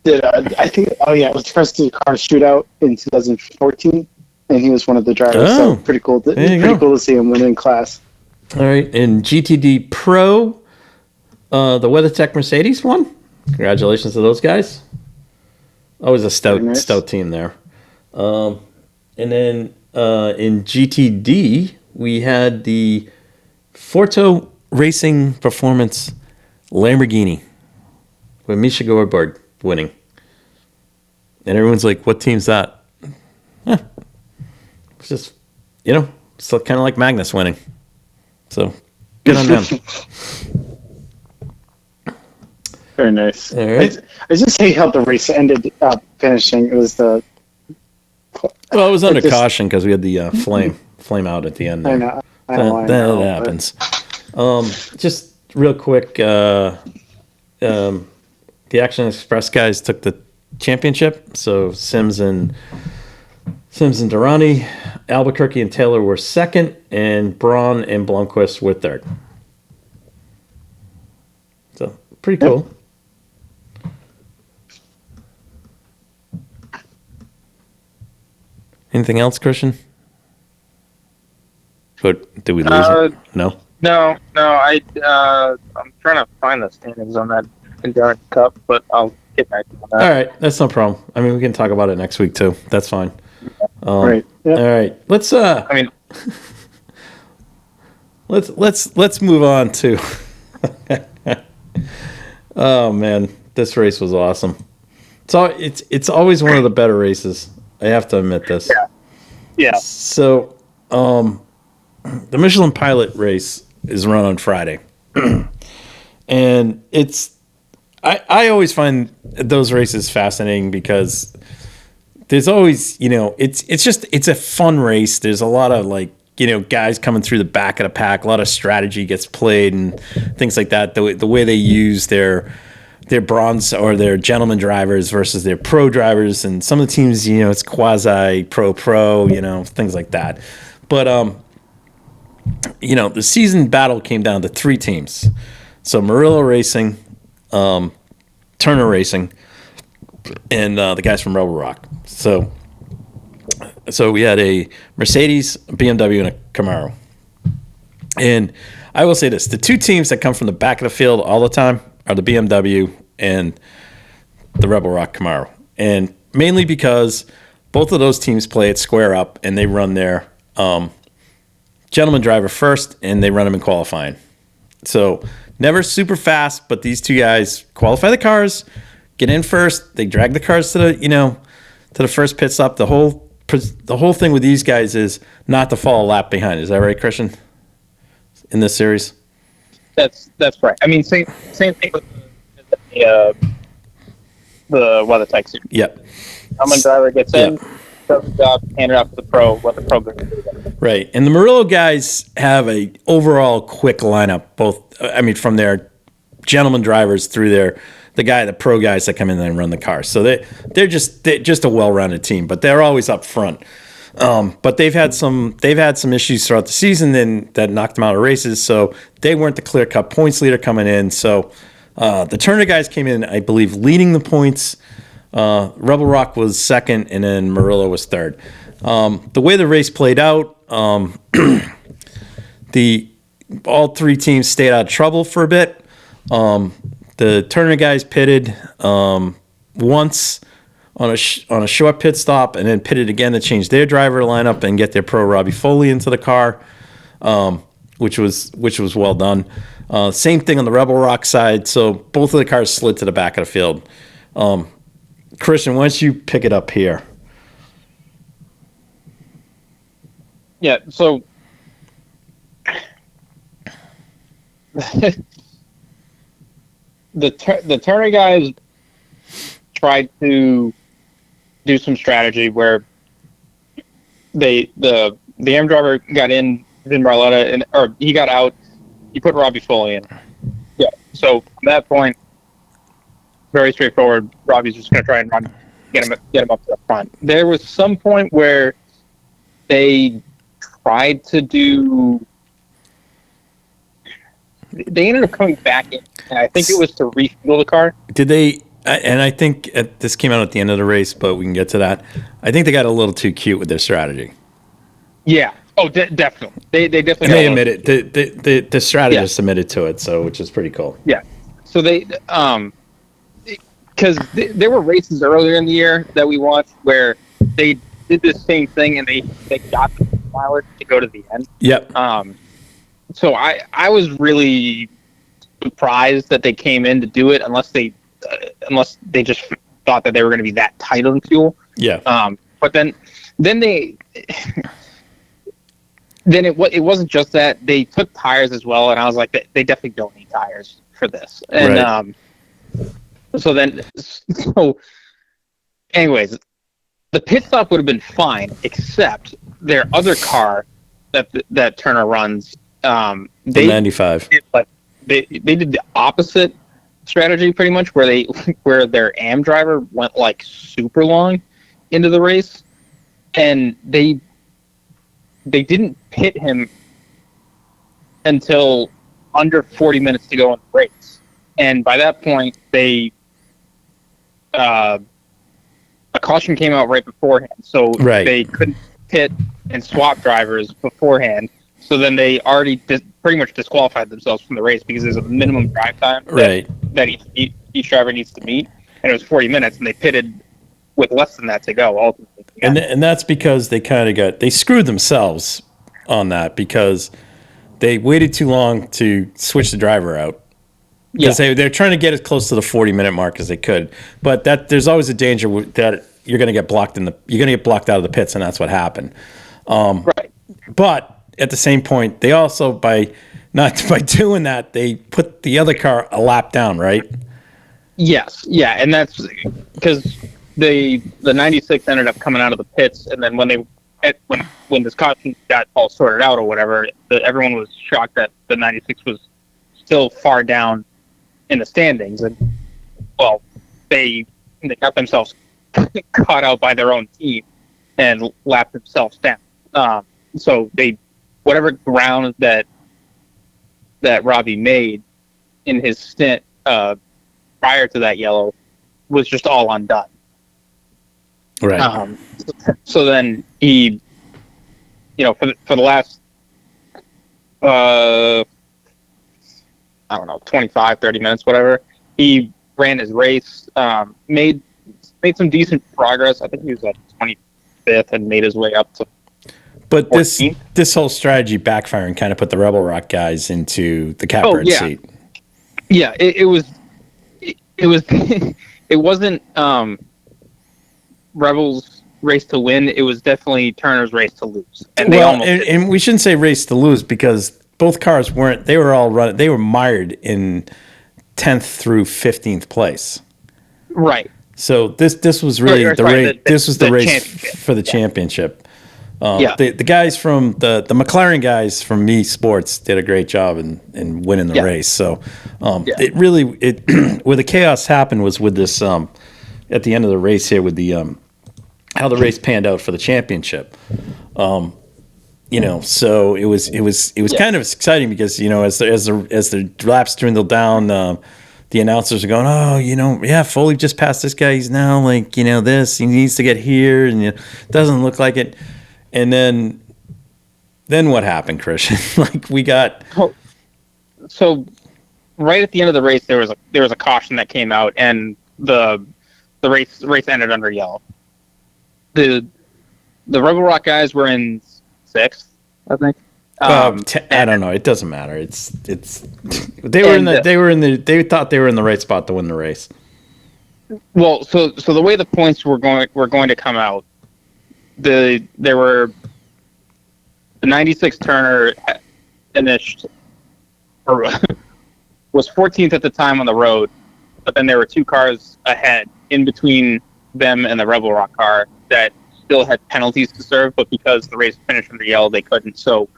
I think it was first to car shootout in 2014, and he was one of the drivers. So pretty cool. Pretty cool to see him win in class. All right, in GTD Pro, the WeatherTech Mercedes won. Congratulations to those guys. Always a stout team there. And then in GTD, we had the Forto Racing Performance Lamborghini with Misha Goldberg winning. And everyone's like, what team's that? It's just, so kind of like Magnus winning. So good on them. Very nice. All right. I just hate how the race ended up finishing. It was it was under caution because we had the flame out at the end there. I know. That happens. Just real quick, the Action Express guys took the championship. So Sims and Durrani, Albuquerque and Taylor were second, and Braun and Blomqvist were third. So pretty cool. Yep. Anything else, Christian? Did we lose it? No. No. I'm trying to find the standings on that Endurance Cup, but I'll get back to that. All right, that's no problem. I mean, we can talk about it next week too. That's fine. Right. Yep. All right. Let's let's move on to. Oh man, this race was awesome. So it's always one of the better races. I have to admit this. Yeah. So, the Michelin Pilot race is run on Friday, and I always find those races fascinating because there's always, it's a fun race. There's a lot of guys coming through the back of the pack. A lot of strategy gets played and things like that. The way they use their bronze or their gentleman drivers versus their pro drivers, and some of the teams, it's quasi pro, things like that. But the season battle came down to three teams. So Murillo Racing, Turner Racing, and the guys from Rebel Rock. So we had a Mercedes, a BMW, and a Camaro. And I will say this: the two teams that come from the back of the field all the time are the BMW and the Rebel Rock Camaro. And mainly because both of those teams play it square up, and they run their gentleman driver first, and they run them in qualifying. So never super fast, but these two guys qualify the cars, get in first. They drag the cars to the first pit stop. The whole thing with these guys is not to fall a lap behind. Is that right, Christian? In this series, that's right. I mean, same thing with the WeatherTech series. Yep. Someone driver gets in, does the job, hand it off to the pro. Let the pro go. Right, and the Murillo guys have a overall quick lineup. From their gentleman drivers through the pro guys that come in and run the car. So they're just a well-rounded team, but they're always up front. But they've had some issues throughout the season that knocked them out of races. So they weren't the clear-cut points leader coming in. So the Turner guys came in, I believe, leading the points. Rebel Rock was second, and then Murillo was third. The way the race played out, all three teams stayed out of trouble for a bit. The Turner guys pitted once on a short pit stop, and then pitted again to change their driver lineup and get their pro Robbie Foley into the car, which was well done. Same thing on the Rebel Rock side. So both of the cars slid to the back of the field. Christian, why don't you pick it up here? Yeah. So the Turner guys tried to do some strategy where the AM driver got in Vin Barletta, or he got out. He put Robbie Foley in. Yeah. So from that point, very straightforward. Robbie's just going to try and get him up to the front. There was some point where they tried to do. They ended up coming back in, and I think it was to refuel the car. Did they? And I think this came out at the end of the race, but we can get to that. I think they got a little too cute with their strategy. Yeah. Oh, definitely. They definitely. And they admitted the strategist admitted to it, so which is pretty cool. Yeah. So they because there were races earlier in the year that we watched where they did the same thing and they got the mileage to go to the end. Yep. So I was really surprised that they came in to do it unless they just thought that they were going to be that tight on fuel. Yeah. But then they it wasn't just that. They took tires as well, and I was like, they definitely don't need tires for this. And right. So anyways, the pit stop would have been fine, except their other car that Turner runs. The 95. They did the opposite strategy pretty much, where their AM driver went like super long into the race, and they didn't pit him until under 40 minutes to go in the race, and by that point a caution came out right beforehand, so they couldn't pit and swap drivers beforehand. So then they already pretty much disqualified themselves from the race because there's a minimum drive time that each driver needs to meet, and it was 40 minutes, and they pitted with less than that to go ultimately. Yeah. And that's because they screwed themselves on that because they waited too long to switch the driver out. Because they're trying to get as close to the 40-minute mark as they could, but there's always a danger that you're going to get blocked out of the pits, and that's what happened. Right. But at the same point, they also by doing that, they put the other car a lap down, right? Yes, yeah, and that's because the 96 ended up coming out of the pits, and then when this caution got all sorted out or whatever, everyone was shocked that the 96 was still far down in the standings, and well, they got themselves caught out by their own team and lapped themselves down. So whatever ground that Robbie made in his stint prior to that yellow was just all undone. Right. So then he, for the last, I don't know, 25, 30 minutes, whatever, he ran his race, made some decent progress. I think he was like 25th and made his way up to. But 14th. this whole strategy backfiring kind of put the Rebel Rock guys into the catbird seat. Yeah, it was it wasn't Rebel's race to win. It was definitely Turner's race to lose. And and we shouldn't say race to lose because both cars weren't. They were all running. They were mired in 10th through 15th place. Right. So this was really the race. This was the race for the championship. The guys from the McLaren guys from Me Sports did a great job in winning the race. So it really where the chaos happened was with this at the end of the race here with the how the race panned out for the championship. So it was kind of exciting because as the laps dwindled down, the announcers are going, Foley just passed this guy. He's now this. He needs to get here, and it doesn't look like it. And then what happened, Christian? We got so right at the end of the race there was a caution that came out, and the race ended under yellow. The Rebel Rock guys were in 6th, I think. I don't know. It doesn't matter. It's they thought they were in the right spot to win the race. Well, so the way the points were going to come out, the 96 Turner finished was 14th at the time on the road, but then there were 2 cars ahead in between them and the Rebel Rock car that still had penalties to serve, but because the race finished from the yellow, they couldn't. So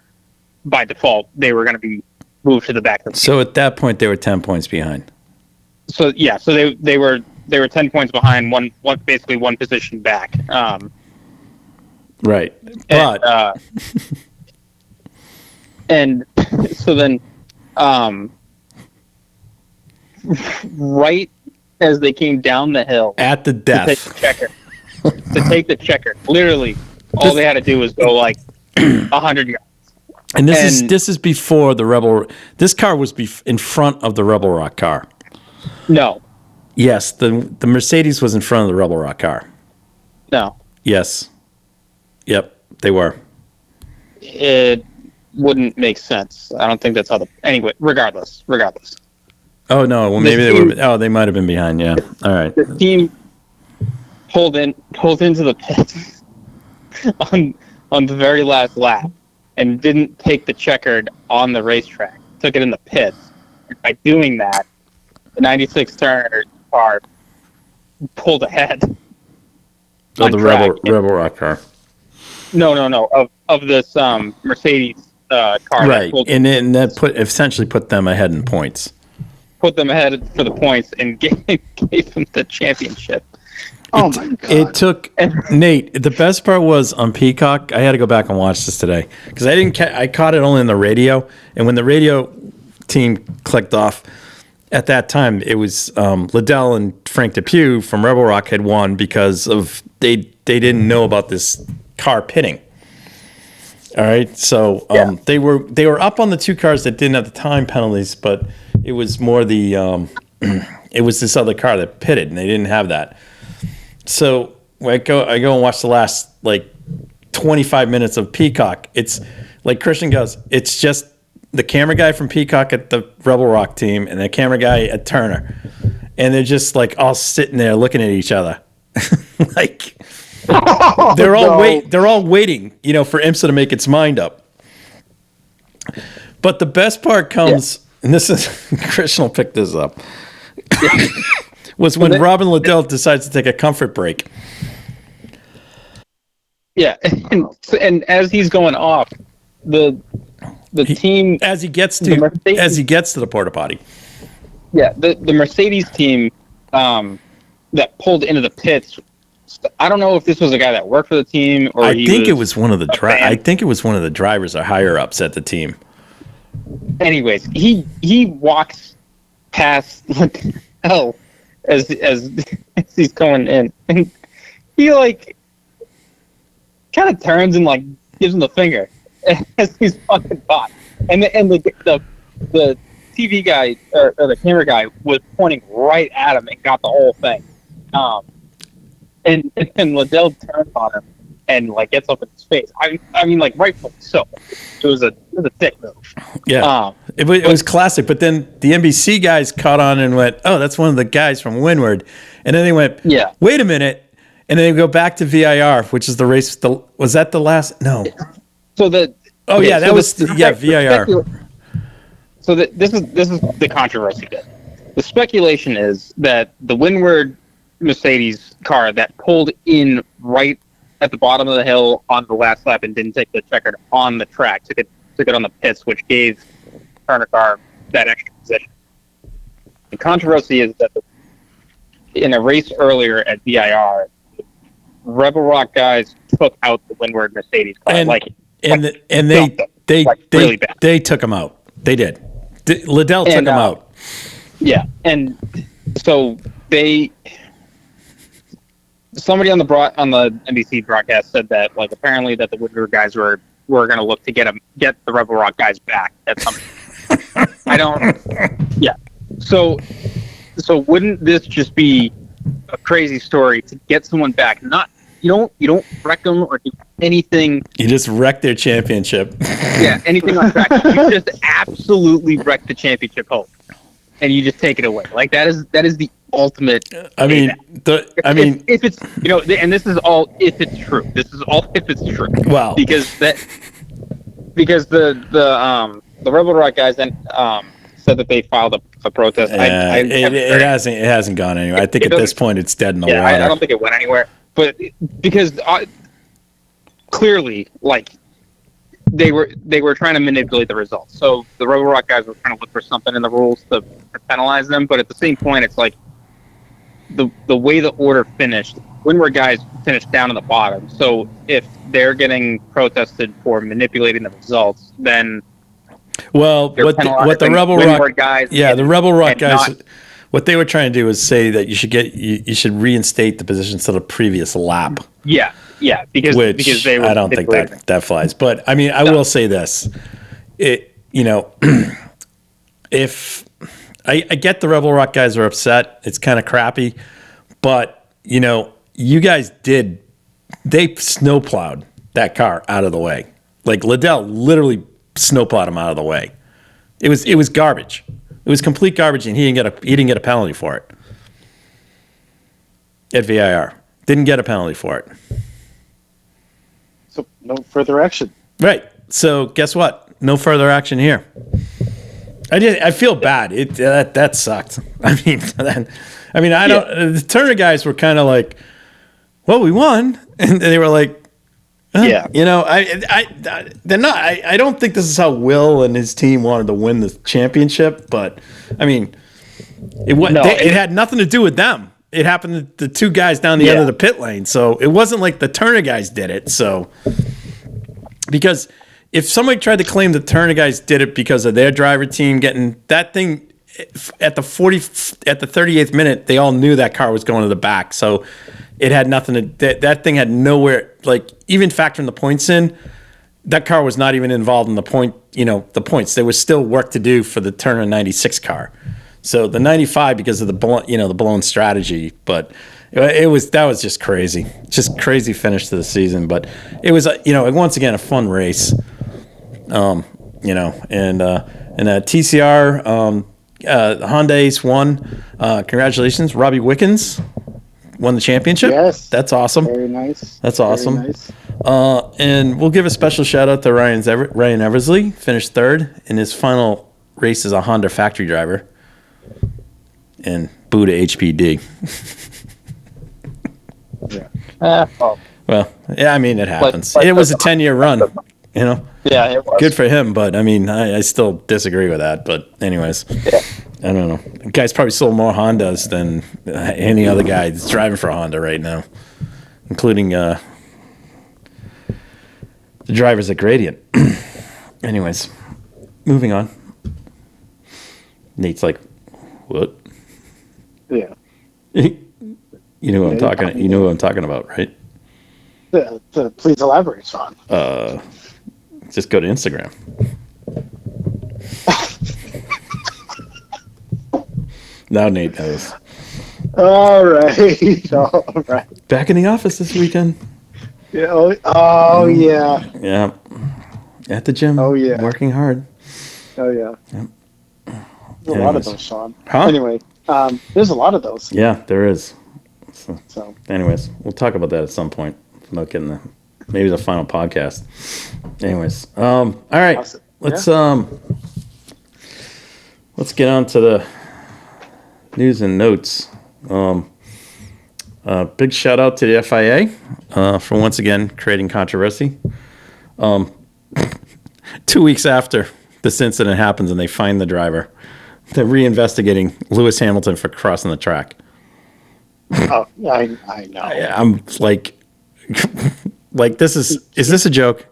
by default, they were going to be moved to the back of the So at that point, they were 10 points behind. So yeah, so they were 10 points behind, basically one position back. Right, but and so then, right as they came down the hill at the death, to take the checker, literally, all they had to do was go like 100 yards. And this is before the Rebel. This car was in front of the Rebel Rock car. No. Yes, the Mercedes was in front of the Rebel Rock car. No. Yes. Yep, they were. It wouldn't make sense. I don't think that's how anyway, regardless. Oh no, well maybe they might have been behind, yeah. All right. The team pulled into the pits on the very last lap and didn't take the checkered on the racetrack. Took it in the pits. And by doing that, the 96 Turner car pulled ahead. Oh, the Rebel Rock car. No. Of this Mercedes car. Right, and that essentially put them ahead in points. Put them ahead for the points and gave them the championship. Oh my God. It took Nate. The best part was on Peacock. I had to go back and watch this today because I caught it only on the radio, and when the radio team clicked off, at that time it was Liddell and Frank Depew from Rebel Rock had won because of they didn't know about this car pitting. All right, so they were up on the 2 cars that didn't have the time penalties, but it was more it was this other car that pitted, and they didn't have that. So I go and watch the last 25 minutes of Peacock. It's like Christian goes, it's just the camera guy from Peacock at the Rebel Rock team and the camera guy at Turner, and they're just all sitting there looking at each other, they're all waiting, for IMSA to make its mind up. But the best part comes, and this is Christian will pick this up. Was when Robin Liddell decides to take a comfort break. Yeah, and as he's going off, the team as he gets to the porta potty. Yeah, the Mercedes team that pulled into the pits. I don't know if this was a guy that worked for the team or I think it was one of the drivers or higher ups at the team. Anyways, he walks past hell as he's going in, and he kind of turns and gives him the finger as he's walking by, and the TV guy or the camera guy was pointing right at him and got the whole thing. And Liddell turns on him and gets up in his face. I mean, rightfully so. It was a dick move. Yeah, it was classic. But then the NBC guys caught on and went, "Oh, that's one of the guys from Windward," and then they went, "Yeah, wait a minute," and then they go back to VIR, which is the race. Was that the last? No. So VIR. So this is the controversy bit. The speculation is that the Windward Mercedes car that pulled in right at the bottom of the hill on the last lap and didn't take the checkered on the track, took it on the pits, which gave Turner car that extra position. The controversy is that in a race earlier at VIR, the Rebel Rock guys took out the Windward Mercedes car, really bad. They took him out. They did. Liddell took him out. Yeah, and so somebody on the NBC broadcast said that apparently that the Woodward guys were going to look to get the Rebel Rock guys back at some point. I don't. Yeah. So wouldn't this just be a crazy story to get someone back? Not you don't wreck them or do anything. You just wreck their championship. Yeah, anything on track. You just absolutely wreck the championship hope, and you just take it away. That is the ultimate. If it's and this is all if it's true. This is all if it's true. Wow. Because the Rebel Rock guys then said that they filed the protest. Yeah, it hasn't gone anywhere. I think at this point it's dead in the water. I don't think it went anywhere. But because clearly, like, they were trying to manipulate the results. So the Rebel Rock guys were trying to look for something in the rules to penalize them. But at the same point, it's like the way the order finished, Windward guys finished down in the bottom. So if they're getting protested for manipulating the results, then what the Rebel Rock guys, the Rebel Rock guys, what they were trying to do is say that you should reinstate the positions to the previous lap. Yeah, because they were, I don't think that flies. But I mean, I will say this: if I get the Rebel Rock guys are upset, it's kind of crappy, but you guys they snowplowed that car out of the way. Like Liddell literally snowplowed him out of the way. It was garbage. It was complete garbage, and he didn't get a penalty for it at VIR. Didn't get a penalty for it. So no further action. Right. So guess what? No further action here. I feel bad. That sucked. The Turner guys were kind of like, well, we won, and they were like, yeah. They're not. I don't think this is how Will and his team wanted to win the championship, but I mean, it had nothing to do with them. It happened to the two guys down the end of the pit lane, so it wasn't like the Turner guys did it. So, because if somebody tried to claim the Turner guys did it because of their driver team getting that thing at the 38th minute, they all knew that car was going to the back, so it had nothing to. That thing had nowhere. Like, even factoring the points in, that car was not even involved in the points. There was still work to do for the Turner 96 car. So the 95, because of the blown strategy, but that was just crazy. Just crazy finish to the season. But it was once again a fun race. And TCR Honda Ace won. Congratulations, Robbie Wickens won the championship. Yes, that's awesome. Very nice. That's awesome. Very nice. And we'll give a special shout out to Ryan Eversley, finished third in his final race as a Honda factory driver. And boo to HPD. Yeah. Well, yeah, I mean, it happens. It was a 10-year run, Yeah, it was. Good for him, but I mean, I still disagree with that. But anyways, I don't know. The guy's probably sold more Hondas than any other guy that's driving for a Honda right now, including the drivers at Gradient. Anyways, moving on. Nate's like, what? Yeah. You know who I'm talking. You know who I'm talking about, right? Please elaborate, Sean. Just go to Instagram. Now Nate knows. All right. Back in the office this weekend. Yeah. Oh yeah. Yeah. At the gym. Oh yeah. Working hard. Oh yeah. Yep. There's a lot of those, Sean. Huh? Anyway, there's a lot of those. Yeah, there is. So. Anyways, we'll talk about that at some point. About getting maybe the final podcast. Anyways, all right. Awesome. Let's get on to the news and notes. Big shout out to the FIA for once again creating controversy. 2 weeks after this incident happens and they find the driver, they're reinvestigating Lewis Hamilton for crossing the track. Oh, I know. I'm like, is this a joke?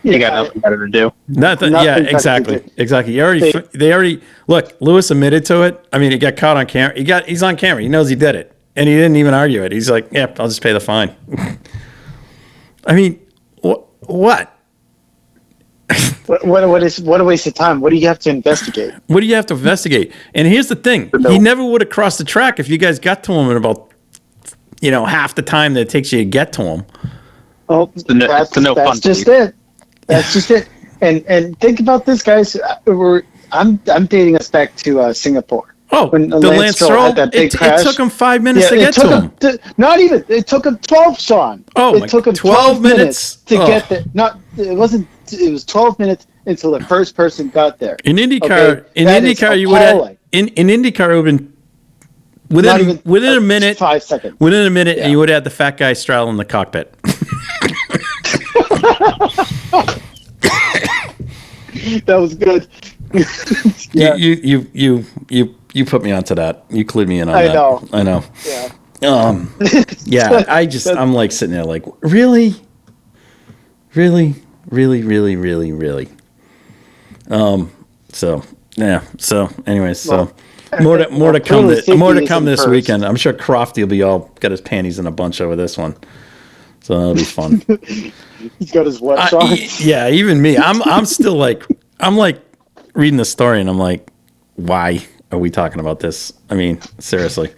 You got nothing better to do. Nothing. Yeah, exactly. They already look. Lewis admitted to it. I mean, he got caught on camera. He's on camera. He knows he did it, and he didn't even argue it. He's like, "Yeah, I'll just pay the fine." I mean, what? What a waste of time. What do you have to investigate? What do you have to investigate? And here's the thing: he never would have crossed the track if you guys got to him in about, half the time that it takes you to get to him. Oh, that's just it. That's just it. And think about this, guys. I'm dating us back to Singapore. Oh, when the Lance Stroll had that big crash. It took him 5 minutes to get to him. Not even. It took him 12, Sean. Oh, it took him 12 minutes to get there. It wasn't. It was 12 minutes until the first person got there. In IndyCar, you would in IndyCar, it would have been within a minute, 5 seconds. Within a minute, and you would have had the fat guy straddling the cockpit. That was good. Yeah. You put me onto that. You clued me in on that. I know. Yeah. Yeah. I'm like sitting there like, really. So yeah. So anyways, so more to come this weekend. I'm sure Crofty will be all got his panties in a bunch over this one. So that'll be fun. He's got his wet socks. Yeah, even me. I'm still like reading the story and I'm like, why are we talking about this? I mean, seriously.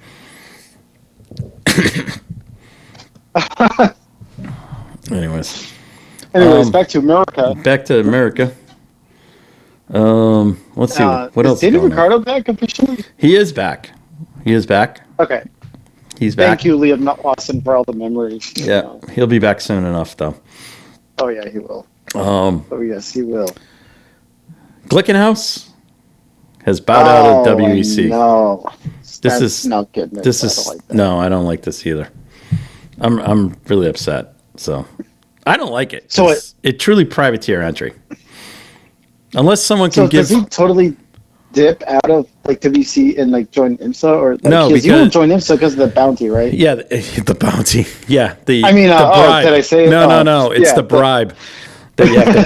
Anyways, back to America. Let's see. What else? Is Daniel Ricciardo back officially? He is back. Okay. He's back. Thank you, Liam Lawson, for all the memories. Yeah, he'll be back soon enough, though. Oh yeah, he will. Oh yes, he will. Glickenhaus has bowed out of WEC. No, this is not good. This is no, I don't like this either. I'm really upset. So I don't like it. So it truly privateer entry. Unless someone can give. Does he totally dip out of like WC and like join IMSA or no? Because you won't join IMSA because of the bounty, right? Yeah, the bounty. Yeah, the bribe. Did I say no? It's the bribe that you have to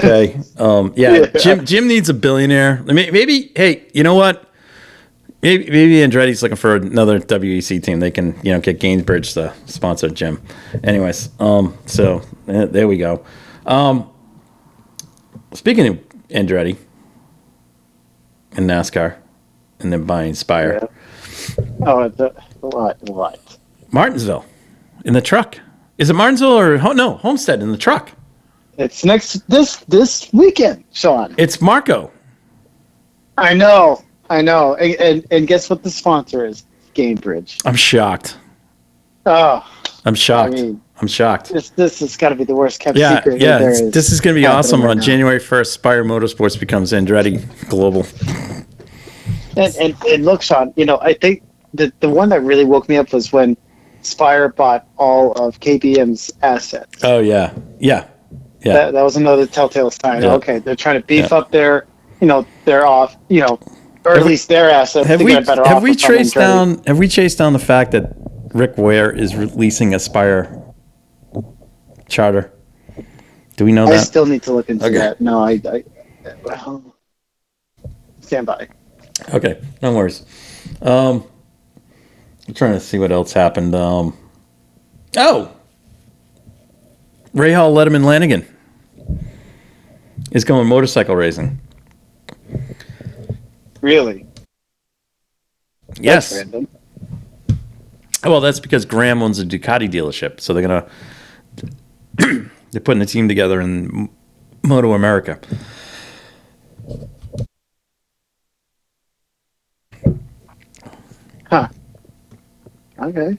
pay. Jim needs a billionaire. Maybe. Hey, you know what? Maybe Andretti's looking for another WEC team. They can get Gainsbridge to sponsor Jim. Anyways, so there we go. Speaking of Andretti and NASCAR, and then buying Spire. Yeah. Oh, what? Martinsville in the truck. Is it Martinsville or no? Homestead in the truck. It's this weekend, Sean. It's Marco. I know. And guess what the sponsor is? Gamebridge. I'm shocked. Oh, I'm shocked. I'm shocked. This has got to be the worst kept secret. Yeah, this is going to be awesome. On January 1st, Spire Motorsports becomes Andretti Global. And look, Sean, I think the one that really woke me up was when Spire bought all of KBM's assets. Oh, yeah. That was another telltale sign. Yeah. Okay, they're trying to beef up their, their off, or at least their assets to get a better offer. Have we chased down the fact that Rick Ware is releasing a Spire charter? Do we know that? I still need to look into that. No, I stand by. Okay, no worries. I'm trying to see what else happened. Ray Hall Letterman Lanigan is going motorcycle racing. Really? Yes. That's random. Well, that's because Graham owns a Ducati dealership, so they're putting a team together in Moto America. Huh. Okay.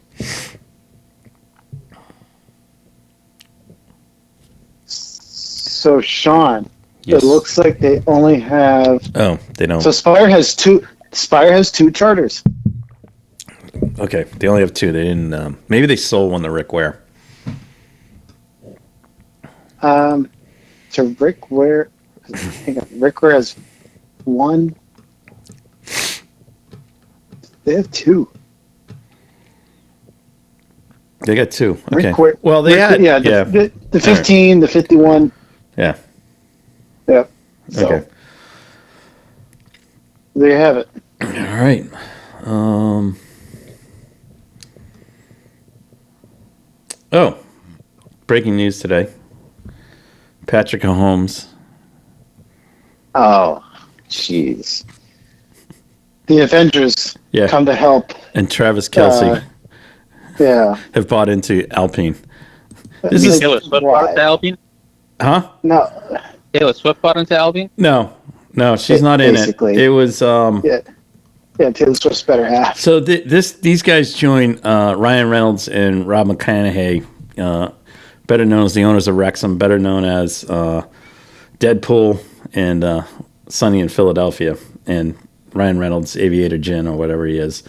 So, Sean, It looks like they only have. Oh, they don't. So Spire has two. Spire has two charters. Okay, they only have two. They didn't. Maybe they sold one to Rick Ware. So Rick Ware. Hang on, Rick Ware has one. They have two. They got two. Okay. Rick Ware, well, they had the 15, the 51. Yeah. Yeah. So, okay. There you have it. All right. Breaking news today. Patrick Mahomes. Oh, jeez. The Avengers come to help. And Travis Kelce have bought into Alpine. This is Taylor Swift bought into Alpine? Huh? No. Taylor Swift bought into Alpine? No, she's not in it. It was Taylor Swift's better half. So these guys join Ryan Reynolds and Rob McConaughey, better known as the owners of Wrexham, better known as Deadpool and Sunny in Philadelphia, and Ryan Reynolds, Aviator Gin, or whatever he is.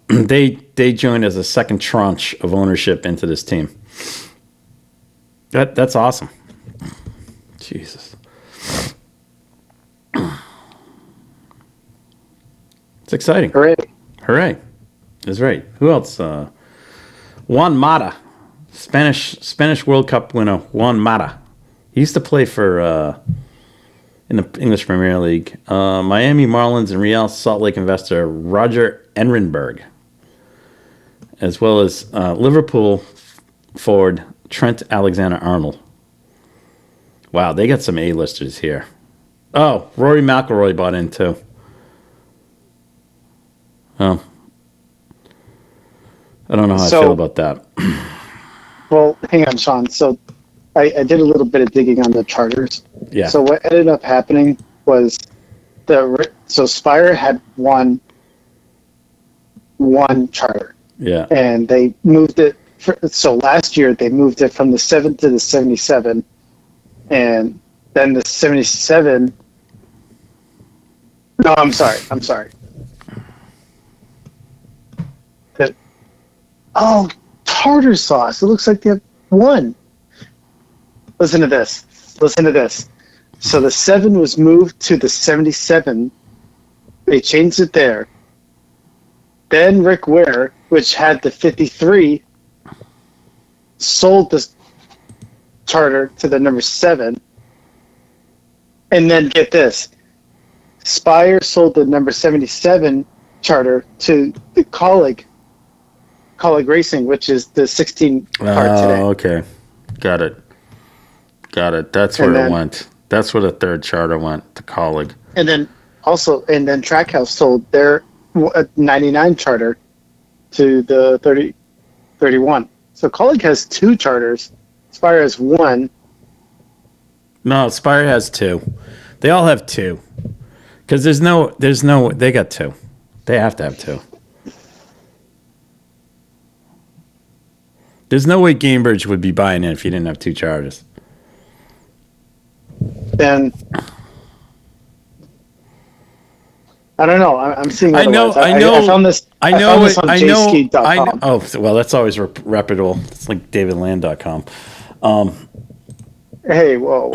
They joined as a second tranche of ownership into this team. That's awesome. Jesus. It's exciting. Hooray. That's right. Who else? Juan Mata. Spanish World Cup winner Juan Mata. He used to play for in the English Premier League. Miami Marlins and Real Salt Lake investor Roger Ehrenberg, as well as Liverpool forward Trent Alexander-Arnold. Wow, they got some A-listers here. Oh, Rory McIlroy bought in too. Oh, I don't know how I feel about that. Well, hang on, Sean. So I did a little bit of digging on the charters. Yeah. So what ended up happening was Spire had one charter. Yeah. And they moved it. So last year they moved it from the 7 to the 77, and then the 77. No, I'm sorry. Tartar sauce. It looks like they have one. Listen to this. So the 7 was moved to the 77. They changed it there. Then Rick Ware, which had the 53, sold the charter to the number 7. And then get this. Spire sold the number 77 charter to the Colleague Racing, which is the 16 car today. Oh, okay. Got it. That's where it went. That's where the third charter went, to Colleague. And then Trackhouse sold their 99 charter to the 31. So Colleague has 2 charters. Spire has 1. No, Spire has 2. They all have 2. Because there's no, they got 2. They have to have 2. There's no way Gamebridge would be buying in if you didn't have 2 charters. Then I don't know. I'm seeing. I know. I found this. I know. This on jski.com. Oh, well, that's always reputable. It's like davidland.com. Hey, whoa.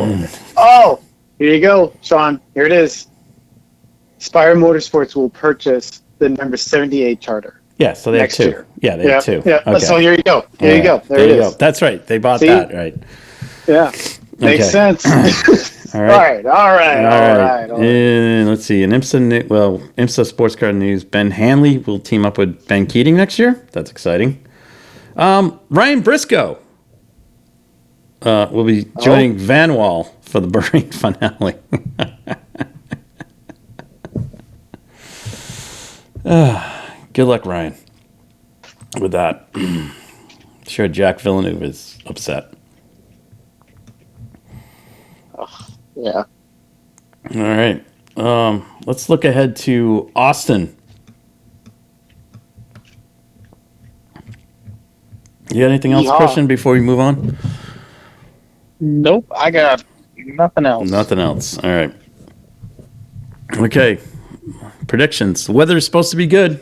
Oh, here you go, Sean. Here it is. Spire Motorsports will purchase the number 78 charter. Yeah, so they have 2. Year. Yeah, they have 2. Yeah. Okay. So here you go. There you go. That's right. They bought that, right? Yeah. Makes sense. All right. All right. And let's see. In IMSA Sports Car News, Ben Hanley will team up with Ben Keating next year. That's exciting. Ryan Briscoe will be joining Van Wall for the Bahrain finale. Good luck, Ryan, with that. Sure, Jack Villeneuve is upset. Yeah. All right. Let's look ahead to Austin. You got anything else, Christian, before we move on? Nope, I got nothing else. Nothing else. All right. Okay. Predictions. The weather is supposed to be good.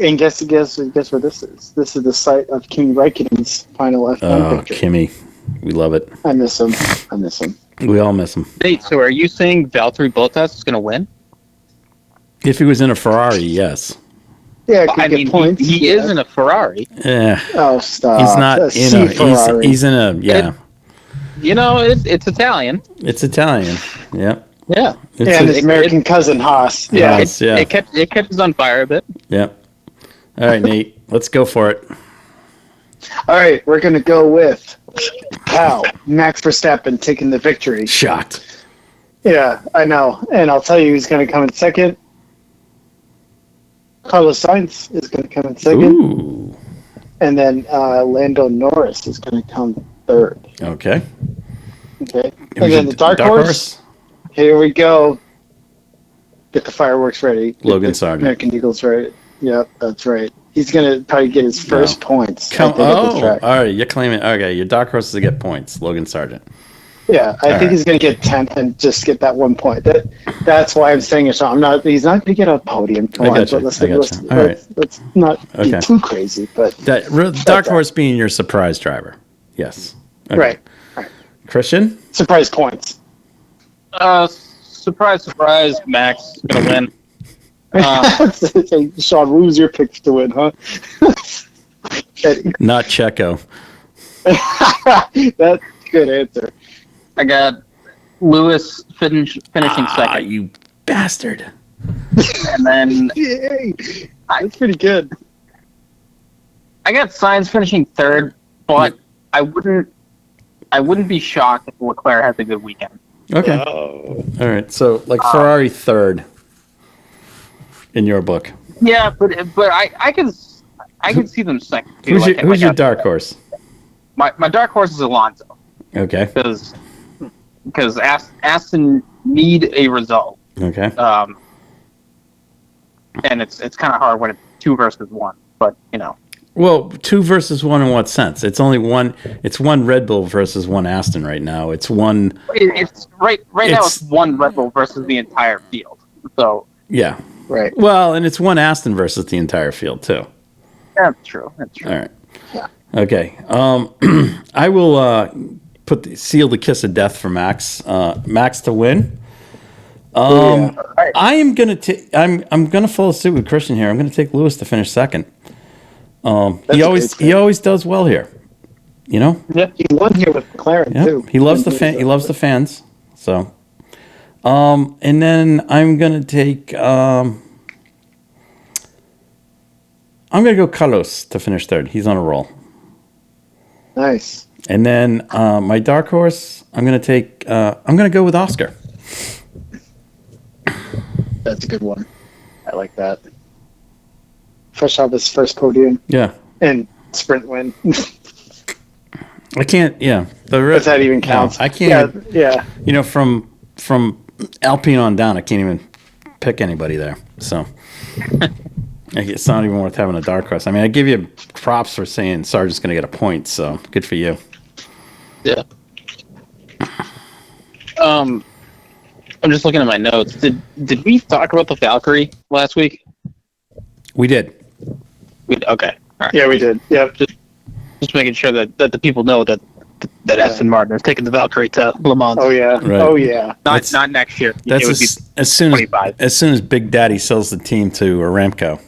And guess where this is? This is the site of Kimi Räikkönen's final F1 victory. Kimi. We love it. I miss him. We all miss him. Nate, so are you saying Valtteri Bottas is going to win? If he was in a Ferrari, yes. Yeah, I mean, points. he is in a Ferrari. Yeah. Oh, stop. He's not in a. He's in a. Yeah. It's Italian. It's Italian. Yep. Yeah. And his American cousin Haas. Yeah. It kept us on fire a bit. Yep. All right, Nate. Let's go for it. All right, we're going to go with Max Verstappen taking the victory. Shocked. Yeah, I know. And I'll tell you who's going to come in second. Carlos Sainz is going to come in second. Ooh. And then Lando Norris is going to come third. Okay. And then the dark horse. Here we go. Get the fireworks ready. Logan Sargent. American Eagles ready. Yep, that's right. He's gonna probably get his first points. Come, I think, at the track. all right. You're claiming. Okay, your dark horse is to get points. Logan Sargent. Yeah, I think he's gonna get 10th and just get that 1 point. That's why I'm saying it. So he's not gonna get a podium. Let's not be too crazy. But dark horse being your surprise driver. Yes. Okay. Right. Christian. Surprise points. Surprise, Max is gonna win. Sean, what was your pick to win, huh? Not Checo. That's a good answer. I got Lewis finishing second. You bastard. And then Yay. That's pretty good. I got Sainz finishing third, but I wouldn't be shocked if Leclerc has a good weekend. Okay. All right. So Ferrari third in your book. Yeah, but I can see them second. Who's your dark horse? My dark horse is Alonso. Okay. Because Aston need a result. Okay. And it's kind of hard when it's 2 versus 1, but Well, 2 versus 1 in what sense? It's only one. It's 1 Red Bull versus 1 Aston right now. It's one. It's right now. It's 1 Red Bull versus the entire field. So yeah. Right. Well, and it's 1 Aston versus the entire field too. That's true. All right. Yeah. Okay. I will seal the kiss of death for Max. Max to win. I am gonna I'm gonna follow suit with Christian here. I'm gonna take Lewis to finish second. He always does well here. Yeah, he won here with McLaren too. He loves the fan. He loves the fans. So, and then I'm gonna take. I'm gonna go Carlos to finish third. He's on a roll. Nice. And then my dark horse, I'm gonna take. I'm gonna go with Oscar. That's a good one. I like that. Fresh off his first podium. Yeah. And sprint win. I can't. Yeah. If that even counts. No, I can't. Yeah. From Alpine on down, I can't even pick anybody there. So it's not even worth having a dark horse. I mean, I give you props for saying Sargent's going to get a point. So good for you. Yeah. I'm just looking at my notes. Did we talk about the Valkyrie last week? We did. Okay. All right. Yeah, we did. Yeah. Just making sure that the people know that Aston Martin is taking the Valkyrie to Le Mans. Oh yeah. Right. Oh yeah. Not next year. That's as soon as Big Daddy sells the team to Aramco.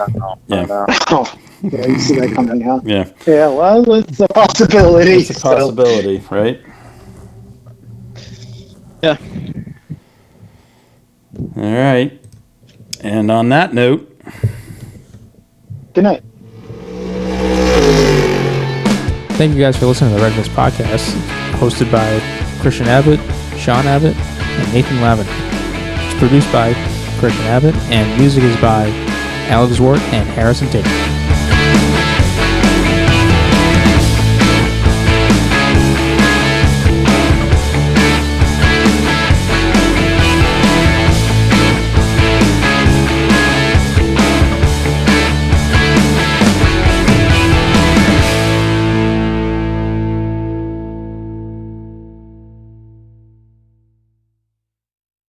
No. Yeah. Oh, yeah, you see that coming, huh? Yeah. Yeah. Well, it's a possibility. It's a possibility, right? Yeah. All right. And on that note, good night. Thank you guys for listening to the Red Mist Podcast, hosted by Christian Abbott, Sean Abbott, and Nathan Lavin. It's produced by Christian Abbott, and music is by Alex Wart and Harrison Tate.